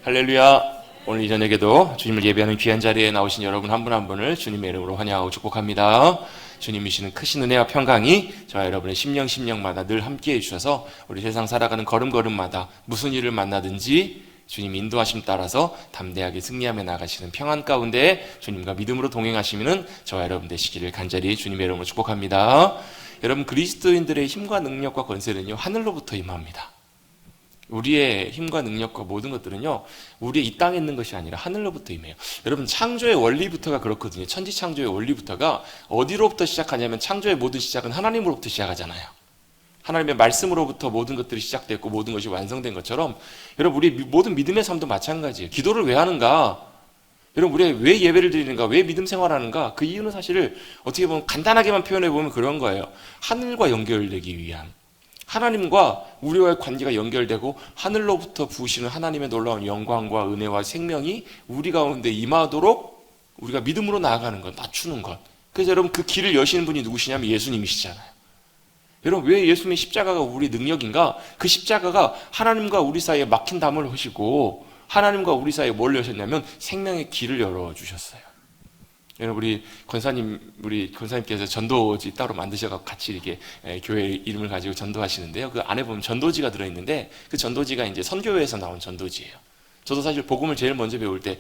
할렐루야. 오늘 이 저녁에도 주님을 예배하는 귀한 자리에 나오신 여러분 한 분 한 분을 주님의 이름으로 환영하고 축복합니다. 주님이시는 크신 은혜와 평강이 저와 여러분의 심령마다 늘 함께해 주셔서 우리 세상 살아가는 걸음걸음마다 무슨 일을 만나든지 주님 인도하심 따라서 담대하게 승리하며 나가시는 평안 가운데 주님과 믿음으로 동행하시는 저와 여러분 되시기를 간절히 주님의 이름으로 축복합니다. 여러분, 그리스도인들의 힘과 능력과 권세는요, 하늘로부터 임합니다. 우리의 힘과 능력과 모든 것들은요, 우리의 이 땅에 있는 것이 아니라 하늘로부터 임해요. 여러분, 창조의 원리부터가 그렇거든요. 천지 창조의 원리부터가 어디로부터 시작하냐면 창조의 모든 시작은 하나님으로부터 시작하잖아요. 하나님의 말씀으로부터 모든 것들이 시작됐고 모든 것이 완성된 것처럼, 여러분, 우리 모든 믿음의 삶도 마찬가지예요. 기도를 왜 하는가? 여러분, 우리가 왜 예배를 드리는가? 왜 믿음 생활하는가? 그 이유는 사실 어떻게 보면 간단하게만 표현해 보면 그런 거예요. 하늘과 연결되기 위한, 하나님과 우리와의 관계가 연결되고 하늘로부터 부으시는 하나님의 놀라운 영광과 은혜와 생명이 우리 가운데 임하도록 우리가 믿음으로 나아가는 것, 맞추는 것. 그래서 여러분, 그 길을 여시는 분이 누구시냐면 예수님이시잖아요. 여러분, 왜 예수님의 십자가가 우리 능력인가? 그 십자가가 하나님과 우리 사이에 막힌 담을 하시고 하나님과 우리 사이에 뭘 여셨냐면 생명의 길을 열어주셨어요. 여러분, 우리 권사님께서 전도지 따로 만드셔서 같이 이렇게 교회 이름을 가지고 전도하시는데요. 그 안에 보면 전도지가 들어있는데 그 전도지가 이제 선교회에서 나온 전도지예요. 저도 사실 복음을 제일 먼저 배울 때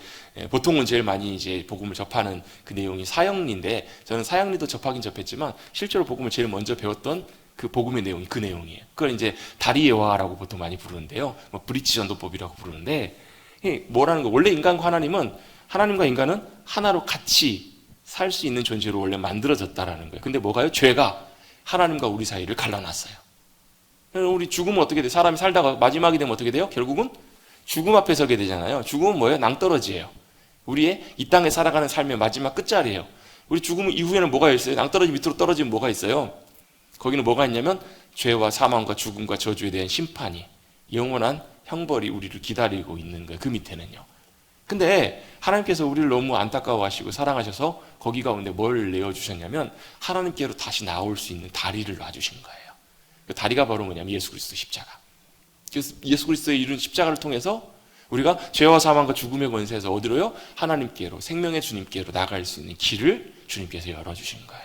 보통은 제일 많이 이제 복음을 접하는 그 내용이 사형리인데, 저는 사형리도 접하긴 접했지만 실제로 복음을 제일 먼저 배웠던 그 복음의 내용이 그 내용이에요. 그걸 이제 다리예화라고 보통 많이 부르는데요. 뭐 브릿지 전도법이라고 부르는데, 뭐라는 거? 원래 인간과 하나님과 인간은 하나로 같이 살 수 있는 존재로 원래 만들어졌다라는 거예요. 근데 뭐가요? 죄가 하나님과 우리 사이를 갈라놨어요. 우리 죽으면 어떻게 돼요? 사람이 살다가 마지막이 되면 어떻게 돼요? 결국은 죽음 앞에 서게 되잖아요. 죽음은 뭐예요? 낭떠러지예요. 우리의 이 땅에 살아가는 삶의 마지막 끝자리예요. 우리 죽음 이후에는 뭐가 있어요? 낭떠러지 밑으로 떨어지면 뭐가 있어요? 거기는 뭐가 있냐면 죄와 사망과 죽음과 저주에 대한 심판이, 영원한 형벌이 우리를 기다리고 있는 거예요. 그 밑에는요. 근데 하나님께서 우리를 너무 안타까워하시고 사랑하셔서 거기 가운데 뭘 내어주셨냐면 하나님께로 다시 나올 수 있는 다리를 놔주신 거예요. 그 다리가 바로 뭐냐면 예수 그리스도 십자가. 그래서 예수 그리스도의 이룬 십자가를 통해서 우리가 죄와 사망과 죽음의 권세에서 어디로요? 하나님께로, 생명의 주님께로 나갈 수 있는 길을 주님께서 열어주신 거예요.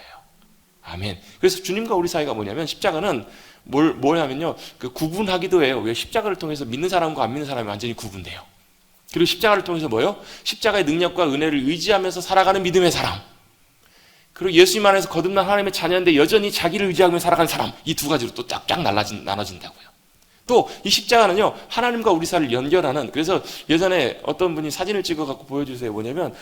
아멘. 그래서 주님과 우리 사이가 뭐냐면, 십자가는 뭐냐면요, 그 구분하기도 해요. 왜? 십자가를 통해서 믿는 사람과 안 믿는 사람이 완전히 구분돼요. 그리고 십자가를 통해서 뭐요? 십자가의 능력과 은혜를 의지하면서 살아가는 믿음의 사람, 그리고 예수님 안에서 거듭난 하나님의 자녀인데 여전히 자기를 의지하며 살아가는 사람, 이 두 가지로 또 쫙쫙 나눠진다고요. 또 이 십자가는요, 하나님과 우리 사이를 연결하는, 그래서 예전에 어떤 분이 사진을 찍어 갖고 보여주세요. 뭐냐면,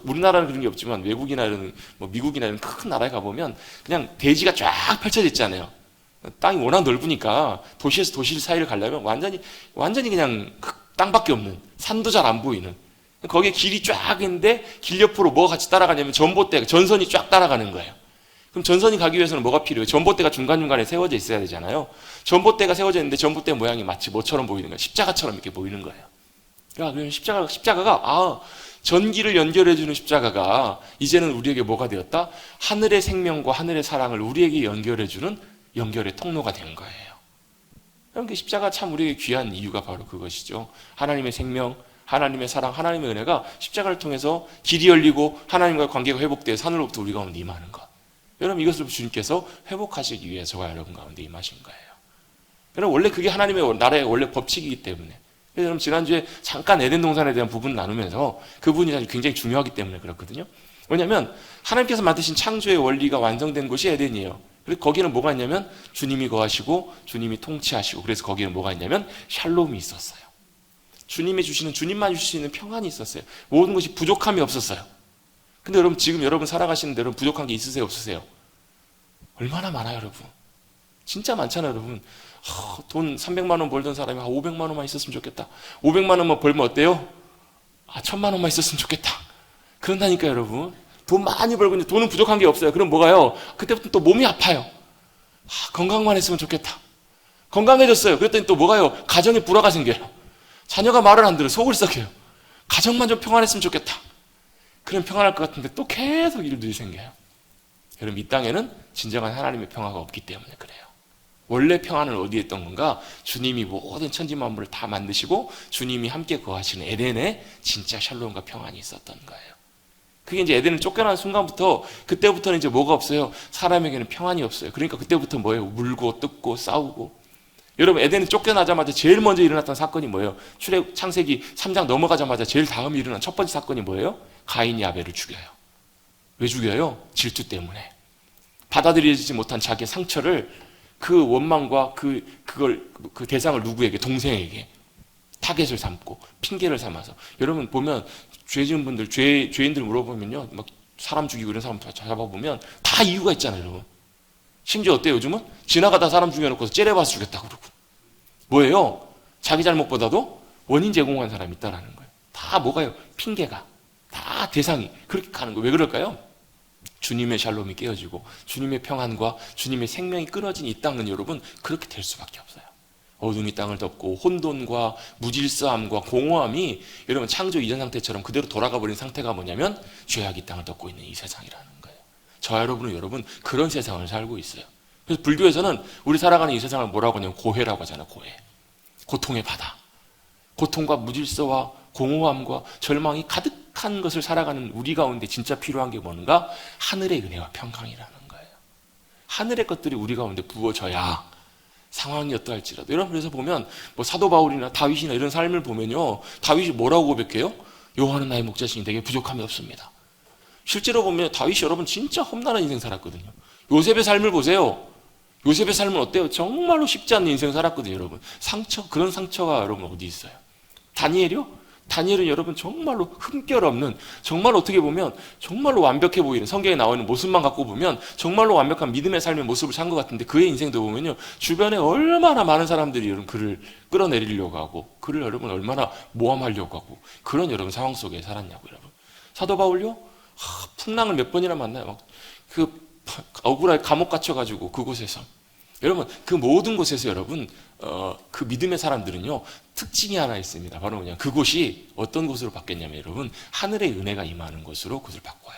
우리나라는 그런 게 없지만 외국이나 이런, 미국이나 이런 큰 나라에 가보면 그냥 대지가 쫙 펼쳐져 있잖아요. 땅이 워낙 넓으니까 도시에서 도시 사이를 가려면 완전히 그냥 땅밖에 없는, 산도 잘 안 보이는, 거기에 길이 쫙 있는데 길 옆으로 뭐가 같이 따라가냐면 전선이 쫙 따라가는 거예요. 그럼 전선이 가기 위해서는 뭐가 필요해요? 전봇대가 중간중간에 세워져 있어야 되잖아요. 전봇대가 세워져 있는데 전봇대 모양이 마치 뭐처럼 보이는 거예요? 십자가처럼 이렇게 보이는 거예요. 그러면 십자가가 전기를 연결해주는 십자가가 이제는 우리에게 뭐가 되었다? 하늘의 생명과 하늘의 사랑을 우리에게 연결해주는 연결의 통로가 된 거예요. 그럼 십자가 참 우리에게 귀한 이유가 바로 그것이죠. 하나님의 생명, 하나님의 사랑, 하나님의 은혜가 십자가를 통해서 길이 열리고 하나님과의 관계가 회복되어 하늘로부터 우리 가운데 임하는 것. 여러분, 이것을 주님께서 회복하시기 위해 저와 여러분 가운데 임하신 거예요. 여러분, 원래 그게 하나님의 나라의 원래 법칙이기 때문에. 그래서 여러분, 지난주에 잠깐 에덴 동산에 대한 부분을 나누면서 그 부분이 사실 굉장히 중요하기 때문에 그렇거든요. 왜냐하면 하나님께서 만드신 창조의 원리가 완성된 곳이 에덴이에요. 그리고 거기는 뭐가 있냐면 주님이 거하시고 주님이 통치하시고, 그래서 거기는 뭐가 있냐면 샬롬이 있었어요. 주님이 주시는, 주님만 주실 수 있는 평안이 있었어요. 모든 것이 부족함이 없었어요. 근데 여러분, 지금 여러분 살아가시는데 여러분 부족한 게 있으세요, 없으세요? 얼마나 많아요, 여러분. 진짜 많잖아요, 여러분. 돈 300만 원 벌던 사람이 500만 원만 있었으면 좋겠다. 500만 원만 벌면 어때요? 1000만 원만 있었으면 좋겠다. 그런다니까요, 여러분. 돈 많이 벌고 있는데 돈은 부족한 게 없어요. 그럼 뭐가요? 그때부터 또 몸이 아파요. 건강만 했으면 좋겠다. 건강해졌어요. 그랬더니 또 뭐가요? 가정에 불화가 생겨요. 자녀가 말을 안 들어요. 속을 썩여요. 가정만 좀 평안했으면 좋겠다. 그럼 평안할 것 같은데 또 계속 일들이 생겨요. 여러분, 이 땅에는 진정한 하나님의 평화가 없기 때문에 그래요. 원래 평안은 어디에 있던 건가? 주님이 모든 천지 만물을 다 만드시고 주님이 함께 거하시는 에덴에 진짜 샬롬과 평안이 있었던 거예요. 그게 이제 에덴을 쫓겨난 순간부터 그때부터는 이제 뭐가 없어요? 사람에게는 평안이 없어요. 그러니까 그때부터 뭐예요? 물고 뜯고 싸우고. 여러분 에덴을 쫓겨나자마자 제일 먼저 일어났던 사건이 뭐예요? 창세기 3장 넘어가자마자 제일 다음에 일어난 첫 번째 사건이 뭐예요? 가인이 아벨을 죽여요. 왜 죽여요? 질투 때문에. 받아들이지 못한 자기의 상처를 그 원망과 그 대상을 누구에게? 동생에게 타겟을 삼고 핑계를 삼아서. 여러분 보면 죄 지은 분들, 죄인들 물어보면요, 막 사람 죽이고 이런 사람 잡아보면 다 이유가 있잖아요, 여러분. 심지어 어때요, 요즘은? 지나가다 사람 죽여놓고서 째려봐서 죽였다고 그러고. 뭐예요? 자기 잘못보다도 원인 제공한 사람이 있다라는 거예요. 다 뭐가요? 핑계가. 다 대상이 그렇게 가는 거예요. 왜 그럴까요? 주님의 샬롬이 깨어지고 주님의 평안과 주님의 생명이 끊어진 이 땅은 여러분 그렇게 될 수밖에 없어요. 어둠이 땅을 덮고 혼돈과 무질서함과 공허함이 여러분 창조 이전 상태처럼 그대로 돌아가 버린 상태가 뭐냐면 죄악이 땅을 덮고 있는 이 세상이라는 거예요. 저와 여러분 그런 세상을 살고 있어요. 그래서 불교에서는 우리 살아가는 이 세상을 뭐라고 하냐면 고해라고 하잖아요. 고해. 고통의 바다. 고통과 무질서와 공허함과 절망이 가득한 것을 살아가는 우리 가운데 진짜 필요한 게 뭔가? 하늘의 은혜와 평강이라는 거예요. 하늘의 것들이 우리 가운데 부어져야 상황이 어떠할지라도. 여러분 그래서 보면 뭐 사도 바울이나 다윗이나 이런 삶을 보면요, 다윗이 뭐라고 고백해요? 여호와는 나의 목자시니 내게 부족함이 없습니다. 실제로 보면 다윗이 여러분 진짜 험난한 인생 살았거든요. 요셉의 삶을 보세요. 요셉의 삶은 어때요? 정말로 쉽지 않은 인생 살았거든요, 여러분. 그런 상처가 여러분 어디 있어요? 다니엘이요? 다니엘은 여러분 정말로 흠결 없는, 정말 어떻게 보면 정말로 완벽해 보이는, 성경에 나와 있는 모습만 갖고 보면 정말로 완벽한 믿음의 삶의 모습을 산 것 같은데 그의 인생도 보면요, 주변에 얼마나 많은 사람들이 여러분 그를 끌어내리려고 하고 그를 여러분 얼마나 모함하려고 하고 그런 여러분 상황 속에 살았냐고. 여러분 사도 바울요? 풍랑을 몇 번이나 만나요. 억울하게 감옥 갇혀가지고 그곳에서 여러분 그 모든 곳에서 여러분 그 믿음의 사람들은요 특징이 하나 있습니다. 바로 뭐냐, 그곳이 어떤 곳으로 바뀌었냐면 여러분 하늘의 은혜가 임하는 곳으로 그것을 바꿔요.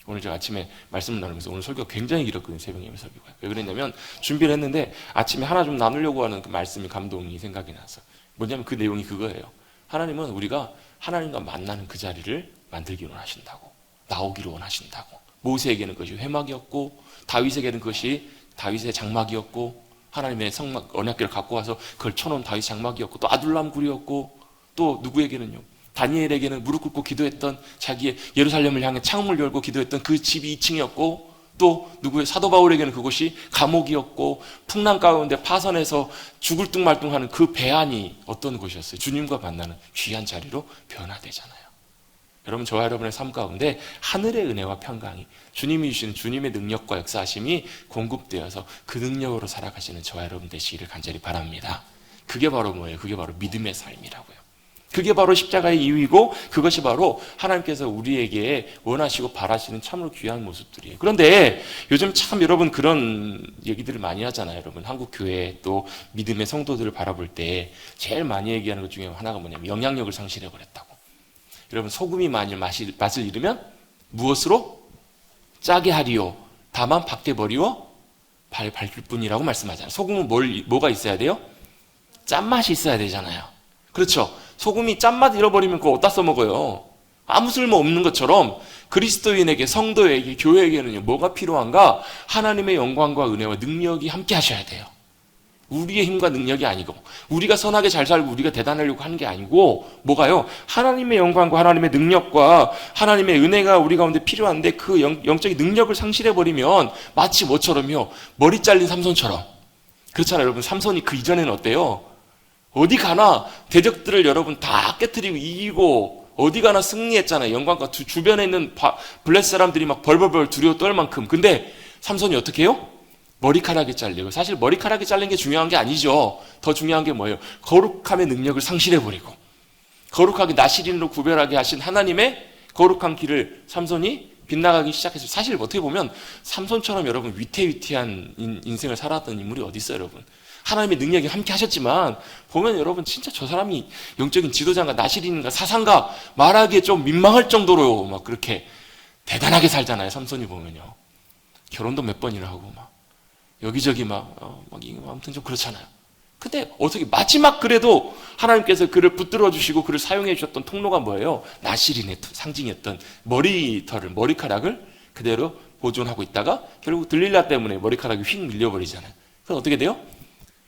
오늘 제가 아침에 말씀을 나누면서 오늘 설교가 굉장히 길었거든요. 새벽 예배 설교가. 왜 그랬냐면 준비를 했는데 아침에 하나 좀 나누려고 하는 그 말씀이 감동이 생각이 나서. 뭐냐면 그 내용이 그거예요. 하나님은 우리가 하나님과 만나는 그 자리를 만들기 원하신다고, 나오기를 원하신다고. 모세에게는 그것이 회막이었고 다윗에게는 그것이 다윗의 장막이었고 하나님의 언약궤를 갖고 와서 그걸 쳐놓은 다윗 장막이었고 또 아둘람 굴이었고 또 누구에게는요, 다니엘에게는 무릎 꿇고 기도했던 자기의 예루살렘을 향해 창문을 열고 기도했던 그 집이 2층이었고 또 누구의 사도 바울에게는 그곳이 감옥이었고 풍랑 가운데 파선에서 죽을 둥말둥하는 그 배안이 어떤 곳이었어요? 주님과 만나는 귀한 자리로 변화되잖아요. 여러분 저와 여러분의 삶 가운데 하늘의 은혜와 평강이, 주님이 주시는 주님의 능력과 역사하심이 공급되어서 그 능력으로 살아가시는 저와 여러분 되시기를 간절히 바랍니다. 그게 바로 뭐예요? 그게 바로 믿음의 삶이라고요. 그게 바로 십자가의 이유이고 그것이 바로 하나님께서 우리에게 원하시고 바라시는 참으로 귀한 모습들이에요. 그런데 요즘 참 여러분 그런 얘기들을 많이 하잖아요. 여러분 한국 교회 또 믿음의 성도들을 바라볼 때 제일 많이 얘기하는 것 중에 하나가 뭐냐면 영향력을 상실해버렸다고. 여러분 소금이 만일 맛을 잃으면 무엇으로? 짜게 하리요 다만 박대버리워 밝힐 뿐이라고 말씀하잖아요. 소금은 뭐가 있어야 돼요? 짠맛이 있어야 되잖아요. 그렇죠? 소금이 짠맛 잃어버리면 그거 어디다 써먹어요? 아무 쓸모 없는 것처럼 그리스도인에게, 성도에게, 교회에게는 뭐가 필요한가? 하나님의 영광과 은혜와 능력이 함께 하셔야 돼요. 우리의 힘과 능력이 아니고 우리가 선하게 잘 살고 우리가 대단하려고 하는 게 아니고 뭐가요? 하나님의 영광과 하나님의 능력과 하나님의 은혜가 우리 가운데 필요한데 그 영적인 능력을 상실해버리면 마치 뭐처럼요? 머리 잘린 삼손처럼. 그렇잖아요. 여러분 삼손이 그 이전에는 어때요? 어디 가나 대적들을 여러분 다 깨트리고 이기고 어디 가나 승리했잖아요. 영광과 주변에 있는 블레스 사람들이 막 벌벌벌 두려워 떨 만큼. 근데 삼손이 어떻게 해요? 머리카락이 잘리고. 사실 머리카락이 잘린 게 중요한 게 아니죠. 더 중요한 게 뭐예요? 거룩함의 능력을 상실해버리고 거룩하게 나시린으로 구별하게 하신 하나님의 거룩한 길을 삼손이 빗나가기 시작했어요. 사실 어떻게 보면 삼손처럼 여러분 위태위태한 인생을 살았던 인물이 어디 있어요, 여러분? 하나님의 능력이 함께 하셨지만 보면 여러분 진짜 저 사람이 영적인 지도자인가 나시린인가 사상가 말하기에 좀 민망할 정도로 막 그렇게 대단하게 살잖아요. 삼손이 보면요. 결혼도 몇 번이나 하고 막 여기저기 아무튼 좀 그렇잖아요. 근데 어떻게 마지막 그래도 하나님께서 그를 붙들어 주시고 그를 사용해 주셨던 통로가 뭐예요? 나실인의 상징이었던 머리카락을 그대로 보존하고 있다가 결국 들릴라 때문에 머리카락이 휙 밀려버리잖아요. 그럼 어떻게 돼요?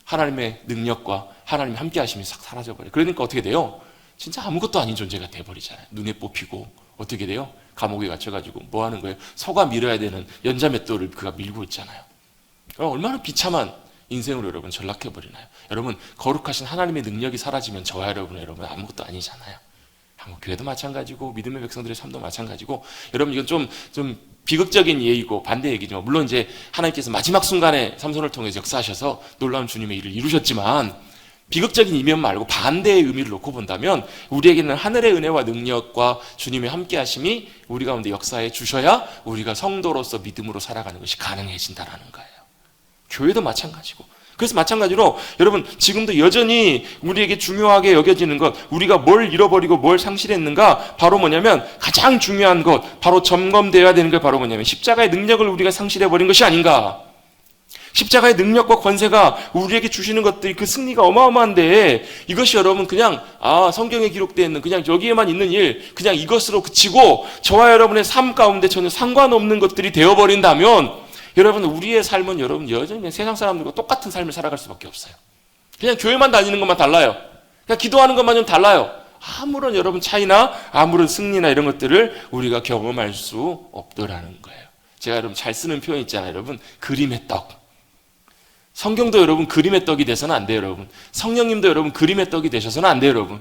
하나님의 능력과 하나님이 함께 하심이 싹 사라져버려요. 그러니까 어떻게 돼요? 진짜 아무것도 아닌 존재가 돼버리잖아요. 눈에 뽑히고 어떻게 돼요? 감옥에 갇혀가지고 뭐 하는 거예요? 소가 밀어야 되는 연자맷돌을 그가 밀고 있잖아요. 얼마나 비참한 인생으로 여러분 전락해버리나요? 여러분 거룩하신 하나님의 능력이 사라지면 저와 여러분 아무것도 아니잖아요. 한국 교회도 마찬가지고 믿음의 백성들의 삶도 마찬가지고 여러분 이건 좀 비극적인 예이고 반대 얘기지만 물론 이제 하나님께서 마지막 순간에 삼손을 통해서 역사하셔서 놀라운 주님의 일을 이루셨지만 비극적인 이면 말고 반대의 의미를 놓고 본다면 우리에게는 하늘의 은혜와 능력과 주님의 함께하심이 우리 가운데 역사해 주셔야 우리가 성도로서 믿음으로 살아가는 것이 가능해진다라는 거예요. 교회도 마찬가지고 그래서 마찬가지로 여러분 지금도 여전히 우리에게 중요하게 여겨지는 것 우리가 뭘 잃어버리고 뭘 상실했는가 바로 뭐냐면 가장 중요한 것 바로 점검되어야 되는 게 바로 뭐냐면 십자가의 능력을 우리가 상실해버린 것이 아닌가. 십자가의 능력과 권세가 우리에게 주시는 것들이 그 승리가 어마어마한데 이것이 여러분 그냥 성경에 기록되어 있는 그냥 여기에만 있는 일 그냥 이것으로 그치고 저와 여러분의 삶 가운데 전혀 상관없는 것들이 되어버린다면 여러분 우리의 삶은 여러분 여전히 세상 사람들과 똑같은 삶을 살아갈 수밖에 없어요. 그냥 교회만 다니는 것만 달라요. 그냥 기도하는 것만 좀 달라요. 아무런 여러분 차이나 아무런 승리나 이런 것들을 우리가 경험할 수 없더라는 거예요. 제가 여러분 잘 쓰는 표현 있잖아요. 여러분 그림의 떡. 성경도 여러분 그림의 떡이 돼서는 안 돼요. 여러분 성령님도 여러분 그림의 떡이 되셔서는 안 돼요. 여러분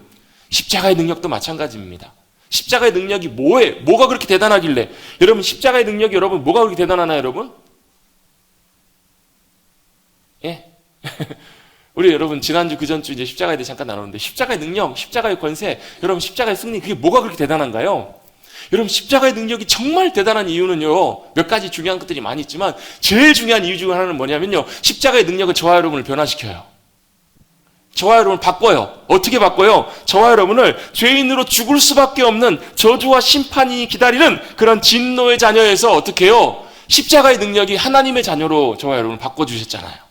십자가의 능력도 마찬가지입니다. 십자가의 능력이 뭐가 그렇게 대단하길래 여러분 십자가의 능력이 여러분 뭐가 그렇게 대단하나요 여러분? 예. 우리 여러분 지난주 그전주 이제 십자가에 대해 잠깐 나눴는데 십자가의 능력, 십자가의 권세, 여러분 십자가의 승리 그게 뭐가 그렇게 대단한가요? 여러분 십자가의 능력이 정말 대단한 이유는요 몇 가지 중요한 것들이 많이 있지만 제일 중요한 이유 중 하나는 뭐냐면요 십자가의 능력은 저와 여러분을 변화시켜요. 저와 여러분을 바꿔요. 어떻게 바꿔요? 저와 여러분을 죄인으로 죽을 수밖에 없는 저주와 심판이 기다리는 그런 진노의 자녀에서 어떻게 해요? 십자가의 능력이 하나님의 자녀로 저와 여러분을 바꿔주셨잖아요.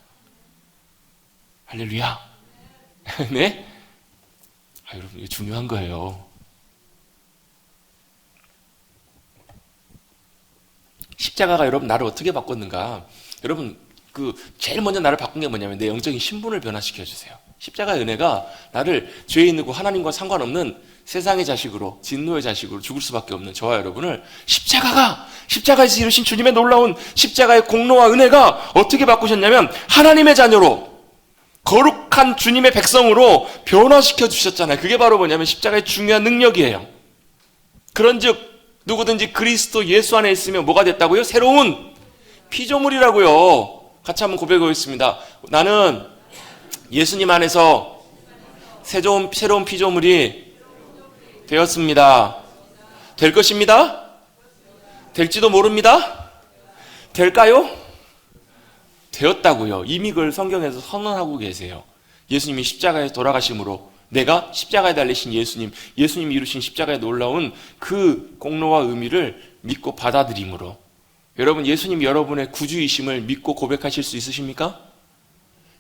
할렐루야. 네? 여러분 이게 중요한 거예요. 십자가가 여러분 나를 어떻게 바꿨는가? 여러분 제일 먼저 나를 바꾼 게 뭐냐면 내 영적인 신분을 변화시켜 주세요. 십자가의 은혜가 나를 죄인이고 하나님과 상관없는 세상의 자식으로 진노의 자식으로 죽을 수밖에 없는 저와 여러분을 십자가에서 이루신 주님의 놀라운 십자가의 공로와 은혜가 어떻게 바꾸셨냐면 하나님의 자녀로 거룩한 주님의 백성으로 변화시켜 주셨잖아요. 그게 바로 뭐냐면 십자가의 중요한 능력이에요. 그런즉 누구든지 그리스도 예수 안에 있으면 뭐가 됐다고요? 새로운 피조물이라고요. 같이 한번 고백하겠습니다. 나는 예수님 안에서 새로운 피조물이 되었습니다. 될 것입니다. 될지도 모릅니다. 될까요? 되었다고요. 이미 그걸 성경에서 선언하고 계세요. 예수님이 십자가에 돌아가심으로 내가 십자가에 달리신 예수님이 이루신 십자가에 놀라운 그 공로와 의미를 믿고 받아들임으로 여러분 예수님 여러분의 구주이심을 믿고 고백하실 수 있으십니까?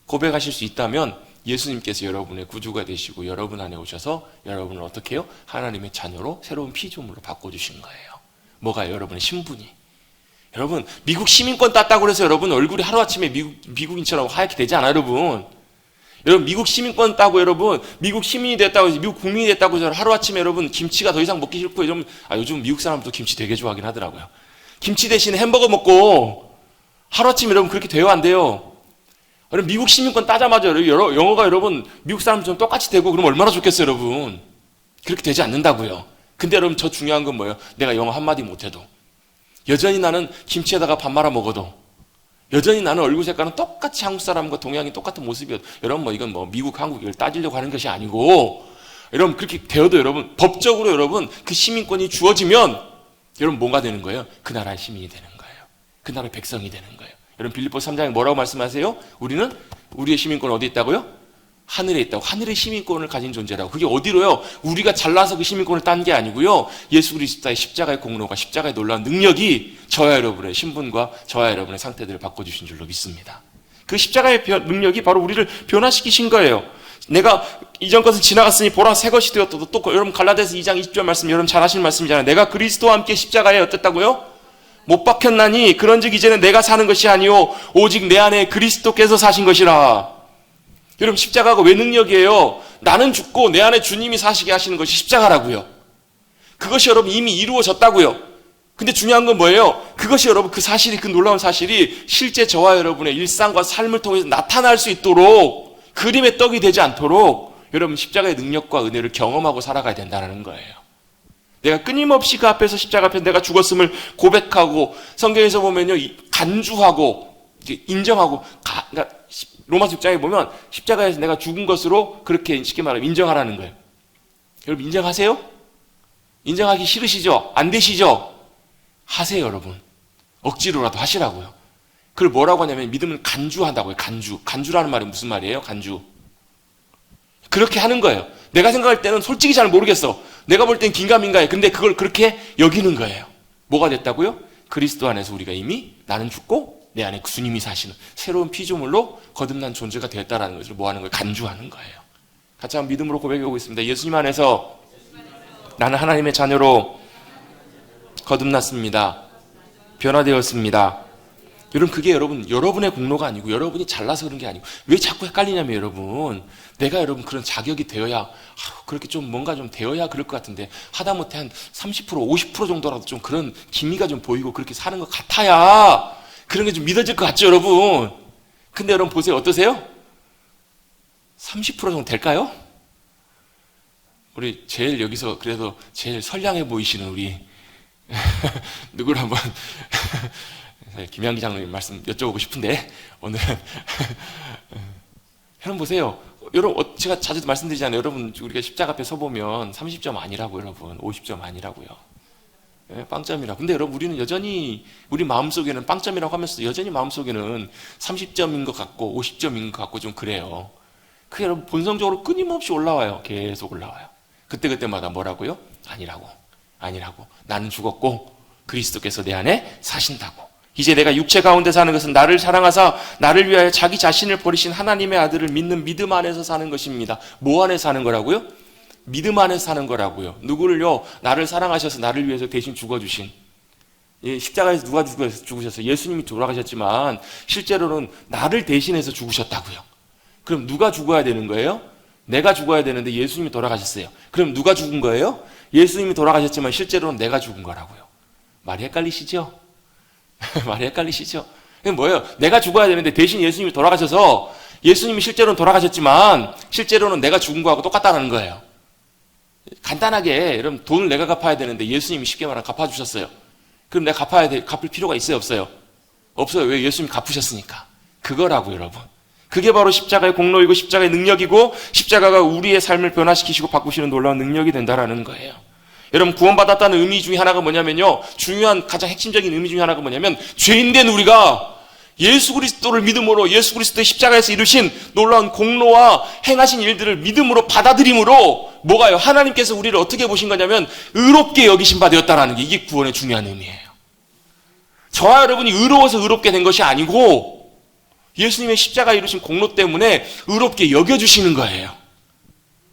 고백하실 수 있다면 예수님께서 여러분의 구주가 되시고 여러분 안에 오셔서 여러분을 어떻게 해요? 하나님의 자녀로 새로운 피조물로 바꿔주신 거예요. 뭐가요? 여러분의 신분이. 여러분 미국 시민권 땄다고 해서 여러분 얼굴이 하루아침에 미국인처럼 하얗게 되지 않아요. 여러분 미국 시민권 따고 여러분 미국 시민이 됐다고 해서 미국 국민이 됐다고 해서 하루아침에 여러분 김치가 더 이상 먹기 싫고 요즘 미국 사람들도 김치 되게 좋아하긴 하더라고요. 김치 대신에 햄버거 먹고 하루아침에 여러분 그렇게 돼요 안 돼요? 여러분 미국 시민권 따자마자 영어가 여러분 미국 사람처럼 똑같이 되고 그러면 얼마나 좋겠어요 여러분. 그렇게 되지 않는다고요. 근데 여러분 저 중요한 건 뭐예요? 내가 영어 한마디 못해도 여전히 나는 김치에다가 밥 말아 먹어도 여전히 나는 얼굴 색깔은 똑같이 한국 사람과 동양인 똑같은 모습이어도 여러분 이건 미국 한국 이걸 따지려고 하는 것이 아니고 여러분 그렇게 되어도 여러분 법적으로 여러분 그 시민권이 주어지면 여러분 뭐가 되는 거예요? 그 나라의 시민이 되는 거예요. 그 나라의 백성이 되는 거예요. 여러분 빌립보서 3장에 뭐라고 말씀하세요? 우리의 시민권 어디 있다고요? 하늘에 있다고. 하늘의 시민권을 가진 존재라고. 그게 어디로요? 우리가 잘나서 그 시민권을 딴 게 아니고요. 예수 그리스도의 십자가의 공로가 십자가의 놀라운 능력이 저와 여러분의 신분과 저와 여러분의 상태들을 바꿔주신 줄로 믿습니다. 그 십자가의 능력이 바로 우리를 변화시키신 거예요. 내가 이전 것은 지나갔으니 보라 새 것이 되었다. 또 여러분 갈라디아서 2장 20절 말씀 여러분 잘 아시는 말씀이잖아요. 내가 그리스도와 함께 십자가에 어땠다고요? 못 박혔나니 그런즉 이제는 내가 사는 것이 아니요 오직 내 안에 그리스도께서 사신 것이라. 여러분 십자가가 왜 능력이에요? 나는 죽고 내 안에 주님이 사시게 하시는 것이 십자가라고요. 그것이 여러분 이미 이루어졌다고요. 근데 중요한 건 뭐예요? 그것이 여러분 그 사실이 그 놀라운 사실이 실제 저와 여러분의 일상과 삶을 통해서 나타날 수 있도록 그림의 떡이 되지 않도록 여러분 십자가의 능력과 은혜를 경험하고 살아가야 된다는 거예요. 내가 끊임없이 그 앞에서 십자가 앞에서 내가 죽었음을 고백하고 성경에서 보면요 간주하고 인정하고 그러니까 로마서 6장에 보면 십자가에서 내가 죽은 것으로 그렇게 쉽게 말하면 인정하라는 거예요. 여러분 인정하세요? 인정하기 싫으시죠? 안 되시죠? 하세요 여러분. 억지로라도 하시라고요. 그걸 뭐라고 하냐면 믿음은 간주한다고요. 간주라는 말이 무슨 말이에요? 간주. 그렇게 하는 거예요. 내가 생각할 때는 솔직히 잘 모르겠어. 내가 볼 땐 긴가민가해. 근데 그걸 그렇게 여기는 거예요. 뭐가 됐다고요? 그리스도 안에서 우리가 이미 나는 죽고 내 안에 주님이 사시는 새로운 피조물로 거듭난 존재가 되었다는 것을 뭐 하는 거예요? 간주하는 거예요. 같이 한번 믿음으로 고백해 보겠습니다. 예수님 안에서 나는 하나님의 자녀로 거듭났습니다. 변화되었습니다. 여러분 그게 여러분의 공로가 아니고 여러분이 잘나서 그런 게 아니고 왜 자꾸 헷갈리냐면 여러분 내가 여러분 그런 자격이 되어야 그렇게 좀 뭔가 좀 되어야 그럴 것 같은데 하다못해 한 30% 50% 정도라도 좀 그런 기미가 좀 보이고 그렇게 사는 것 같아야 그런 게 좀 믿어질 것 같죠 여러분. 근데 여러분 보세요 어떠세요? 30% 정도 될까요? 우리 제일 여기서 그래도 제일 선량해 보이시는 우리 누구를 한번 김양기 장로님 말씀 여쭤보고 싶은데 오늘은 여러분 보세요. 여러분 제가 자주 말씀드리잖아요. 여러분 우리가 십자가 앞에 서보면 30점 아니라고 여러분 50점 아니라고요. 네, 빵점이라. 근데 여러분 우리는 여전히 우리 마음속에는 빵점이라고 하면서 여전히 마음속에는 30점인 것 같고 50점인 것 같고 좀 그래요. 그게 여러분 본성적으로 끊임없이 올라와요. 계속 올라와요. 그때마다 뭐라고요? 아니라고. 나는 죽었고 그리스도께서 내 안에 사신다고. 이제 내가 육체 가운데 사는 것은 나를 사랑하사 나를 위하여 자기 자신을 버리신 하나님의 아들을 믿는 믿음 안에서 사는 것입니다. 뭐 안에서 사는 거라고요? 믿음 안에서 사는 거라고요. 누구를요? 나를 사랑하셔서 나를 위해서 대신 죽어주신 십자가에서 누가 죽으셨어요? 예수님이 돌아가셨지만 실제로는 나를 대신해서 죽으셨다고요. 그럼 누가 죽어야 되는 거예요? 내가 죽어야 되는데 예수님이 돌아가셨어요. 그럼 누가 죽은 거예요? 예수님이 돌아가셨지만 실제로는 내가 죽은 거라고요. 말이 헷갈리시죠? 말이 헷갈리시죠? 그게 뭐예요? 내가 죽어야 되는데 대신 예수님이 돌아가셔서 예수님이 실제로는 돌아가셨지만 실제로는 내가 죽은 거하고 똑같다는 거예요. 간단하게 여러분 돈을 내가 갚아야 되는데 예수님이 쉽게 말하면 갚아주셨어요. 그럼 내가 갚을 필요가 있어요? 없어요? 없어요. 왜? 예수님이 갚으셨으니까. 그거라고 여러분. 그게 바로 십자가의 공로이고 십자가의 능력이고 십자가가 우리의 삶을 변화시키시고 바꾸시는 놀라운 능력이 된다라는 거예요. 여러분 구원받았다는 의미 중에 하나가 뭐냐면요. 중요한 가장 핵심적인 의미 중에 하나가 뭐냐면 죄인된 우리가 예수 그리스도를 믿음으로 예수 그리스도의 십자가에서 이루신 놀라운 공로와 행하신 일들을 믿음으로 받아들임으로 뭐가요? 하나님께서 우리를 어떻게 보신 거냐면 의롭게 여기신 바 되었다라는 게 이게 구원의 중요한 의미예요. 저와 여러분이 의로워서 의롭게 된 것이 아니고 예수님의 십자가 이루신 공로 때문에 의롭게 여겨주시는 거예요.